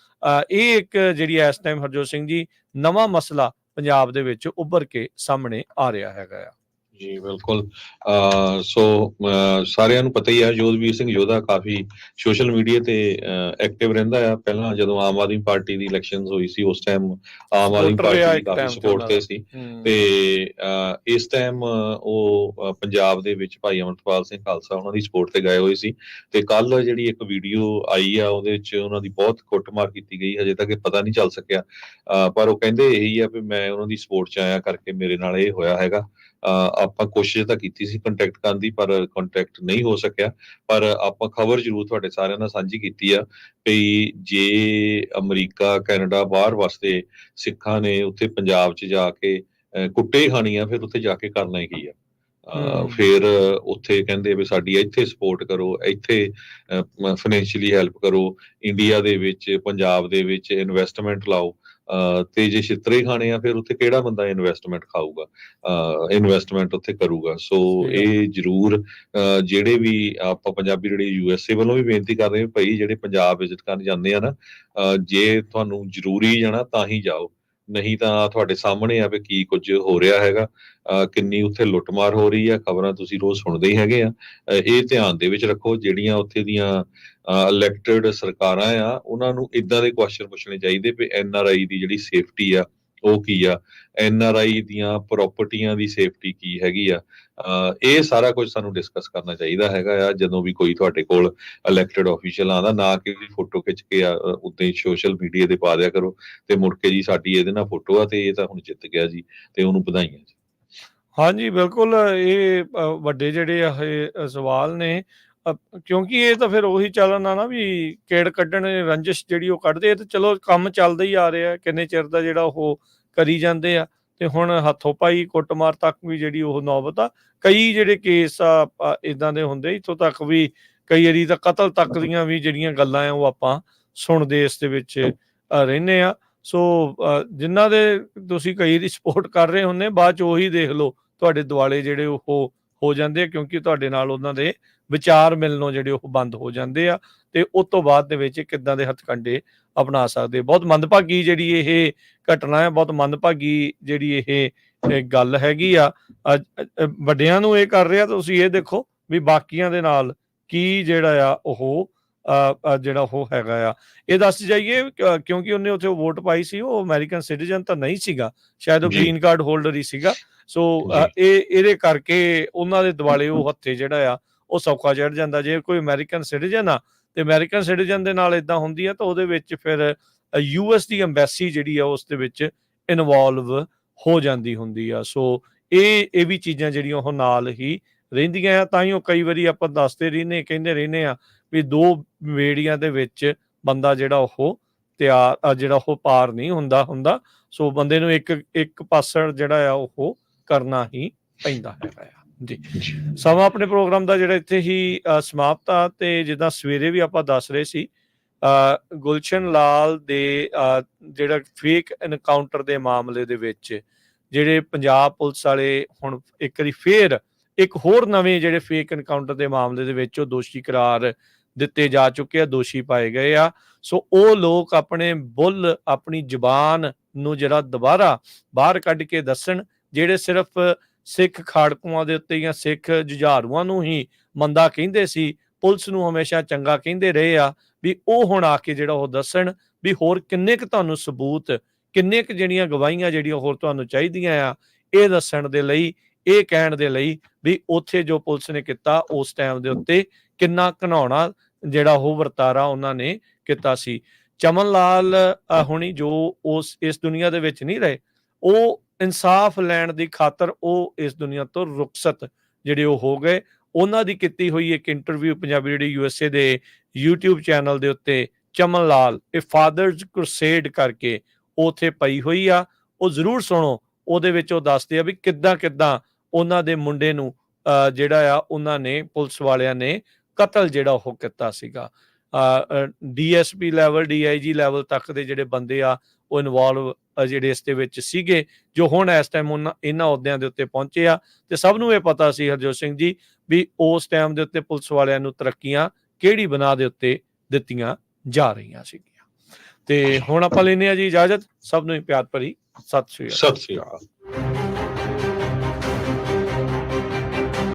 ਇਹ ਇੱਕ ਜਿਹੜੀ ਇਸ ਟਾਈਮ ਹਰਜੋਤ ਸਿੰਘ ਜੀ ਨਵਾਂ ਮਸਲਾ ਪੰਜਾਬ ਦੇ ਵਿੱਚ ਉੱਭਰ ਕੇ ਸਾਹਮਣੇ ਆ ਰਿਹਾ ਹੈਗਾ ਆ। ਜੀ ਬਿਲਕੁਲ। ਸਾਰਿਆਂ ਨੂੰ ਪਤਾ ਹੀ ਆ ਜੋਧਵੀਰ ਸਿੰਘ ਯੋਧਾ ਕਾਫੀ ਸੋਸ਼ਲ ਮੀਡੀਆ ਤੇ ਐਕਟਿਵ ਰਹਿੰਦਾ ਆ। ਪਹਿਲਾਂ ਜਦੋਂ ਆਮ ਆਦਮੀ ਪਾਰਟੀ ਦੀ ਇਲੈਕਸ਼ਨਸ ਹੋਈ ਸੀ ਉਸ ਟਾਈਮ ਆਮ ਆਦਮੀ ਪਾਰਟੀ ਦੀ ਕਾਫੀ ਸਪੋਰਟ ਤੇ ਸੀ, ਤੇ ਇਸ ਟਾਈਮ ਉਹ ਪੰਜਾਬ ਦੇ ਵਿੱਚ ਭਾਈ ਅਮਰਪਾਲ ਸਿੰਘ ਖਾਲਸਾ ਉਹਨਾਂ ਦੀ ਸਪੋਰਟ ਤੇ ਗਏ ਹੋਏ ਸੀ। ਤੇ ਕੱਲ ਜਿਹੜੀ ਇੱਕ ਵੀਡੀਓ ਆਈ ਆ ਉਹਦੇ ਵਿੱਚ ਉਹਨਾਂ ਦੀ ਬਹੁਤ ਕੁੱਟਮਾਰ ਕੀਤੀ ਗਈ, ਹਜੇ ਤੱਕ ਇਹ ਪਤਾ ਨਹੀਂ ਚੱਲ ਸਕਿਆ, ਪਰ ਉਹ ਕਹਿੰਦੇ ਇਹੀ ਆ ਵੀ ਮੈਂ ਉਹਨਾਂ ਦੀ ਸਪੋਰਟ ਚ ਆਇਆ ਕਰਕੇ ਮੇਰੇ ਨਾਲ ਇਹ ਹੋਇਆ ਹੈਗਾ। ਆਪਾਂ ਕੋਸ਼ਿਸ਼ ਤਾਂ ਕੀਤੀ ਸੀ ਕੰਟੈਕਟ ਕਰਨ ਦੀ, ਪਰ ਕੰਟੈਕਟ ਨਹੀਂ ਹੋ ਸਕਿਆ। ਪਰ ਆਪਾਂ ਖਬਰ ਜ਼ਰੂਰ ਤੁਹਾਡੇ ਸਾਰਿਆਂ ਨਾਲ ਸਾਂਝੀ ਕੀਤੀ ਆ ਵੀ ਜੇ ਅਮਰੀਕਾ, ਕੈਨੇਡਾ ਬਾਹਰ ਵਸਦੇ ਸਿੱਖਾਂ ਨੇ ਉੱਥੇ ਪੰਜਾਬ 'ਚ ਜਾ ਕੇ ਕੁੱਟੇ ਖਾਣੀ ਆ, ਫਿਰ ਉੱਥੇ ਜਾ ਕੇ ਕਰਨਾ ਕੀ ਆ। ਫਿਰ ਉੱਥੇ ਕਹਿੰਦੇ ਵੀ ਸਾਡੀ ਇੱਥੇ ਸਪੋਰਟ ਕਰੋ, ਇੱਥੇ ਫਾਈਨੈਂਸ਼ੀਅਲੀ ਹੈਲਪ ਕਰੋ, ਇੰਡੀਆ ਦੇ ਵਿੱਚ ਪੰਜਾਬ ਦੇ ਵਿੱਚ ਇਨਵੈਸਟਮੈਂਟ ਲਾਓ। ਤੇ ਜੇ ਛਿੱਤਰੇ ਖਾਣੇ ਆ ਫਿਰ ਉੱਥੇ ਕਿਹੜਾ ਬੰਦਾ ਇਨਵੈਸਟਮੈਂਟ ਖਾਊਗਾ, ਇਨਵੈਸਟਮੈਂਟ ਉੱਥੇ ਕਰੂਗਾ। ਸੋ ਇਹ ਜ਼ਰੂਰ ਜਿਹੜੇ ਵੀ ਆਪਾਂ ਪੰਜਾਬੀ ਜਿਹੜੇ USA ਵੱਲੋਂ ਵੀ ਬੇਨਤੀ ਕਰ ਰਹੇ ਭਾਈ ਜਿਹੜੇ ਪੰਜਾਬ ਵਿਜ਼ਿਟ ਕਰਨ ਜਾਂਦੇ ਆ ਨਾ, ਜੇ ਤੁਹਾਨੂੰ ਜ਼ਰੂਰੀ ਜਾਣਾ ਤਾਂ ਹੀ ਜਾਓ, ਨਹੀਂ ਤਾਂ ਤੁਹਾਡੇ ਸਾਹਮਣੇ ਆ ਵੀ ਕੀ ਕੁਝ ਹੋ ਰਿਹਾ ਹੈਗਾ, ਕਿੰਨੀ ਉੱਥੇ ਲੁੱਟਮਾਰ ਹੋ ਰਹੀ ਆ, ਖਬਰਾਂ ਤੁਸੀਂ ਰੋਜ਼ ਸੁਣਦੇ ਹੀ ਹੈਗੇ ਆ। ਇਹ ਧਿਆਨ ਦੇ ਵਿੱਚ ਰੱਖੋ, ਜਿਹੜੀਆਂ ਉੱਥੇ ਦੀਆਂ ਇਲੈਕਟਡ ਸਰਕਾਰਾਂ ਆ ਉਹਨਾਂ ਨੂੰ ਇਦਾਂ ਦੇ ਕੁਐਸਚਨ ਪੁੱਛਣੇ ਚਾਹੀਦੇ ਵੀ NRI ਦੀ ਜਿਹੜੀ ਸੇਫਟੀ ਆ ਉਹ ਕੀ ਆ, NRI ਦੀਆਂ ਪ੍ਰਾਪਰਟੀਆਂ ਦੀ ਸੇਫਟੀ ਕੀ ਹੈਗੀ ਆ। ਇਹ ਸਾਰਾ ਕੁਝ ਸਾਨੂੰ ਡਿਸਕਸ ਕਰਨਾ ਚਾਹੀਦਾ ਹੈਗਾ ਆ ਜਦੋਂ ਵੀ ਕੋਈ ਤੁਹਾਡੇ ਕੋਲ ਇਲੈਕਟਡ ਆਫੀਸ਼ੀਅਲ ਆਉਂਦਾ, ਨਾ ਕਿ ਫੋਟੋ ਖਿੱਚ ਕੇ ਉੱਤੇ ਸੋਸ਼ਲ ਮੀਡੀਆ ਤੇ ਪਾ ਦਿਆ ਕਰੋ ਤੇ ਮੁੜ ਕੇ ਜੀ ਸਾਡੀ ਇਹਦੇ ਨਾਲ ਫੋਟੋ ਆ ਤੇ ਇਹ ਤਾਂ ਹੁਣ ਜਿੱਤ ਗਿਆ ਜੀ ਤੇ ਉਹਨੂੰ ਵਧਾਈਆਂ ਜੀ। ਹਾਂਜੀ ਬਿਲਕੁਲ, ਇਹ ਵੱਡੇ ਜਿਹੜੇ ਆ ਇਹ ਸਵਾਲ ਨੇ, ਕਿਉਂਕਿ ਇਹ ਤਾਂ ਫਿਰ ਉਹੀ ਚੱਲਣ ਆ ਨਾ ਵੀ ਕੇੜ ਕੱਢਣ ਰੰਜਿਸ਼ ਜਿਹੜੀ ਉਹ ਕੱਢਦੇ ਆ, ਤੇ ਚਲੋ ਕੰਮ ਚੱਲਦਾ ਹੀ ਆ ਰਿਹਾ ਕਿੰਨੇ ਚਿਰ ਦਾ ਜਿਹੜਾ ਉਹ ਕਰੀ ਜਾਂਦੇ ਆ, ਤੇ ਹੁਣ ਹੱਥੋਂ ਪਾਈ ਕੁੱਟਮਾਰ ਤੱਕ ਵੀ ਜਿਹੜੀ ਉਹ ਨੌਬਤ ਆ। ਕਈ ਜਿਹੜੇ ਕੇਸ ਆ ਇਦਾਂ ਦੇ ਹੁੰਦੇ, ਇੱਥੋਂ ਤੱਕ ਵੀ ਕਈ ਵਾਰੀ ਤਾਂ ਕਤਲ ਤੱਕ ਦੀਆਂ ਵੀ ਜਿਹੜੀਆਂ ਗੱਲਾਂ ਆ ਉਹ ਆਪਾਂ ਸੁਣਦੇ ਇਸ ਦੇ ਵਿੱਚ ਰਹਿੰਦੇ ਆ। ਸੋ ਜਿਨ੍ਹਾਂ ਦੇ ਤੁਸੀਂ ਕਈ ਦੀ ਸਪੋਰਟ ਕਰ ਰਹੇ ਹੁੰਦੇ, ਬਾਅਦ 'ਚ ਉਹੀ ਦੇਖ ਲਓ ਤੁਹਾਡੇ ਦੁਆਲੇ ਜਿਹੜੇ ਉਹ ਹੋ ਜਾਂਦੇ ਆ, ਕਿਉਂਕਿ ਤੁਹਾਡੇ ਨਾਲ ਉਹਨਾਂ ਦੇ ਵਿਚਾਰ ਮਿਲਣੋਂ ਜਿਹੜੇ ਉਹ ਬੰਦ ਹੋ ਜਾਂਦੇ ਆ, ਤੇ ਉਸ ਤੋਂ ਬਾਅਦ ਦੇ ਵਿੱਚ ਕਿੱਦਾਂ ਦੇ ਹੱਥਕੰਡੇ ਅਪਣਾ ਸਕਦੇ। ਬਹੁਤ ਮੰਦਭਾਗੀ ਜਿਹੜੀ ਇਹ ਘਟਨਾ ਹੈ, ਬਹੁਤ ਮੰਦਭਾਗੀ ਜਿਹੜੀ ਇਹ ਗੱਲ ਹੈਗੀ ਆ। ਵੱਡਿਆਂ ਨੂੰ ਇਹ ਕਰ ਰਿਹਾ, ਤੁਸੀਂ ਇਹ ਦੇਖੋ ਵੀ ਬਾਕੀਆਂ ਦੇ ਨਾਲ ਕੀ ਜਿਹੜਾ ਆ ਉਹ ਜਿਹੜਾ ਉਹ ਹੈਗਾ ਆ। ਇਹ ਦੱਸ ਜਾਈਏ ਕਿਉਂਕਿ ਉਹਨੇ ਉੱਥੇ ਵੋਟ ਪਾਈ ਸੀ, ਉਹ ਅਮਰੀਕਨ ਸਿਟੀਜ਼ਨ ਤਾਂ ਨਹੀਂ ਸੀਗਾ, ਸ਼ਾਇਦ ਉਹ ਗ੍ਰੀਨ ਕਾਰਡ ਹੋਲਡਰ ਹੀ ਸੀਗਾ। ਸੋ ਇਹਦੇ ਕਰਕੇ ਉਹਨਾਂ ਦੇ ਦੁਆਲੇ ਉਹ ਹੱਥੇ ਜਿਹੜਾ ਆ ਉਹ ਸੌਖਾ ਚੜ ਜਾਂਦਾ। ਜੇ ਕੋਈ ਅਮਰੀਕਨ ਸਿਟੀਜ਼ਨ ਆ ਤੇ ਅਮਰੀਕਨ ਸਿਟੀਜ਼ਨ ਦੇ ਨਾਲ ਇਦਾਂ ਹੁੰਦੀ ਆ ਤਾਂ ਉਹਦੇ ਵਿੱਚ ਫਿਰ US ਦੀ ਅੰਬੈਸੀ ਜਿਹੜੀ ਆ ਉਸ ਦੇ ਵਿੱਚ ਇਨਵੋਲਵ ਹੋ ਜਾਂਦੀ ਹੁੰਦੀ ਆ। ਸੋ ਇਹ ਵੀ ਚੀਜ਼ਾਂ ਜਿਹੜੀਆਂ ਉਹ ਨਾਲ ਹੀ ਰਹਿੰਦੀਆਂ ਆ। ਤਾਂ ਹੀ ਉਹ ਕਈ ਵਾਰੀ ਆਪਾਂ ਦੱਸਦੇ ਰਹਿੰਦੇ, ਕਹਿੰਦੇ ਰਹਿੰਦੇ ਆ ਵੀ ਦੋ ਵੇੜੀਆਂ ਦੇ ਵਿੱਚ ਬੰਦਾ ਜਿਹੜਾ ਉਹ ਤਿਆਰ ਜਿਹੜਾ ਉਹ ਪਾਰ ਨਹੀਂ ਹੁੰਦਾ। ਸੋ ਬੰਦੇ ਨੂੰ ਇੱਕ ਪਾਸੜ ਜਿਹੜਾ ਆ ਉਹ ਕਰਨਾ ਹੀ ਪੈਂਦਾ ਹੈਗਾ ਆ ਜੀ। ਸਮਾਂ ਆਪਣੇ ਪ੍ਰੋਗਰਾਮ ਦਾ ਜਿਹੜਾ ਇੱਥੇ ਹੀ ਸਮਾਪਤ ਆ। ਤੇ ਜਿੱਦਾਂ ਸਵੇਰੇ ਵੀ ਆਪਾਂ ਦੱਸ ਰਹੇ ਸੀ, ਗੁਲਸ਼ਨ ਲਾਲ ਦੇ ਜਿਹੜਾ ਫੇਕ ਐਨਕਾਊਂਟਰ ਦੇ ਮਾਮਲੇ ਦੇ ਵਿੱਚ ਜਿਹੜੇ ਪੰਜਾਬ ਪੁਲਿਸ ਵਾਲੇ ਹੁਣ ਇੱਕ ਵਾਰੀ ਫੇਰ ਇੱਕ ਹੋਰ ਨਵੇਂ ਜਿਹੜੇ ਫੇਕ ਐਨਕਾਊਂਟਰ ਦੇ ਮਾਮਲੇ ਦੇ ਵਿੱਚ ਉਹ ਦੋਸ਼ੀ ਕਰਾਰ ਦਿੱਤੇ ਜਾ ਚੁੱਕੇ ਆ, ਦੋਸ਼ੀ ਪਾਏ ਗਏ ਆ। ਸੋ ਉਹ ਲੋਕ ਆਪਣੇ ਬੁੱਲ, ਆਪਣੀ ਜ਼ੁਬਾਨ ਨੂੰ ਜਿਹੜਾ ਦੁਬਾਰਾ ਬਾਹਰ ਕੱਢ ਕੇ ਦੱਸਣ, ਜਿਹੜੇ ਸਿਰਫ ਸਿੱਖ ਖਾੜਕੂਆਂ ਦੇ ਉੱਤੇ ਜਾਂ ਸਿੱਖ ਜੁਝਾਰੂਆਂ ਨੂੰ ਹੀ ਮੰਦਾ ਕਹਿੰਦੇ ਸੀ, ਪੁਲਿਸ ਨੂੰ ਹਮੇਸ਼ਾ ਚੰਗਾ ਕਹਿੰਦੇ ਰਹੇ ਆ, ਵੀ ਉਹ ਹੁਣ ਆ ਕੇ ਜਿਹੜਾ ਉਹ ਦੱਸਣ ਵੀ ਹੋਰ ਕਿੰਨੇ ਕੁ ਤੁਹਾਨੂੰ ਸਬੂਤ, ਕਿੰਨੇ ਕੁ ਜਿਹੜੀਆਂ ਗਵਾਹੀਆਂ ਜਿਹੜੀਆਂ ਹੋਰ ਤੁਹਾਨੂੰ ਚਾਹੀਦੀਆਂ ਆ, ਇਹ ਦੱਸਣ ਦੇ ਲਈ, ਇਹ ਕਹਿਣ ਦੇ ਲਈ ਵੀ ਉੱਥੇ ਜੋ ਪੁਲਿਸ ਨੇ ਕੀਤਾ ਉਸ ਟਾਈਮ ਦੇ ਉੱਤੇ ਕਿੰਨਾ ਘਿਨਾਉਣਾ ਜਿਹੜਾ ਉਹ ਵਰਤਾਰਾ ਉਹਨਾਂ ਨੇ ਕੀਤਾ ਸੀ। ਚਮਨ ਲਾਲ ਹੁਣੀ ਜੋ ਇਸ ਦੁਨੀਆ ਦੇ ਵਿੱਚ ਨਹੀਂ ਰਹੇ, ਉਹ ਇਨਸਾਫ ਲੈਣ ਦੀ ਖਾਤਰ ਉਹ ਇਸ ਦੁਨੀਆ ਤੋਂ ਰੁਖਸਤ ਜਿਹੜੇ ਉਹ ਹੋ ਗਏ। ਉਹਨਾਂ ਦੀ ਕੀਤੀ ਹੋਈ ਇੱਕ ਇੰਟਰਵਿਊ ਪੰਜਾਬੀ ਜਿਹੜੀ USA ਦੇ YouTube ਚੈਨਲ ਦੇ ਉੱਤੇ ਚਮਨ ਲਾਲ ਇਹ ਫਾਦਰਜ਼ ਕ੍ਰੂਸੇਡ ਕਰਕੇ ਉੱਥੇ ਪਈ ਹੋਈ ਆ, ਉਹ ਜ਼ਰੂਰ ਸੁਣੋ। ਉਹਦੇ ਵਿੱਚ ਉਹ ਦੱਸਦੇ ਆ ਵੀ ਕਿੱਦਾਂ ਉਹਨਾਂ ਦੇ ਮੁੰਡੇ ਨੂੰ ਜਿਹੜਾ ਆ ਉਹਨਾਂ ਨੇ ਪੁਲਿਸ ਵਾਲਿਆਂ ਨੇ ਕਤਲ ਜਿਹੜਾ ਉਹ ਕੀਤਾ ਸੀਗਾ। DSP ਲੈਵਲ, DIG ਲੈਵਲ ਤੱਕ ਦੇ ਜਿਹੜੇ ਬੰਦੇ ਆ ਉਹ ਇਨਵੋਲਵ ਜਿਹੜੇ ਇਸ ਦੇ ਵਿੱਚ ਸੀਗੇ, ਜੋ ਹੁਣ ਇਸ ਟਾਈਮ ਇਹਨਾਂ ਅਹੁਦਿਆਂ ਦੇ ਉੱਤੇ ਪਹੁੰਚੇ ਆ। ਤੇ ਸਭ ਨੂੰ ਇਹ ਪਤਾ ਸੀ ਹਰਜੋਤ ਸਿੰਘ ਜੀ ਵੀ ਉਸ ਟਾਈਮ ਦੇ ਉੱਤੇ ਪੁਲਿਸ ਵਾਲਿਆਂ ਨੂੰ ਤਰੱਕੀਆਂ ਕਿਹੜੀ ਬਣਾ ਦੇ ਉੱਤੇ ਦਿੱਤੀਆਂ ਜਾ ਰਹੀਆਂ ਸੀਗੀਆਂ। ਤੇ ਹੁਣ ਆਪਾਂ ਲੈਂਦੇ ਹਾਂ ਜੀ ਇਜਾਜ਼ਤ। ਸਭ ਨੂੰ ਪਿਆਰ ਭਰੀ ਸਤਿ ਸ਼੍ਰੀ ਅਕਾਲ।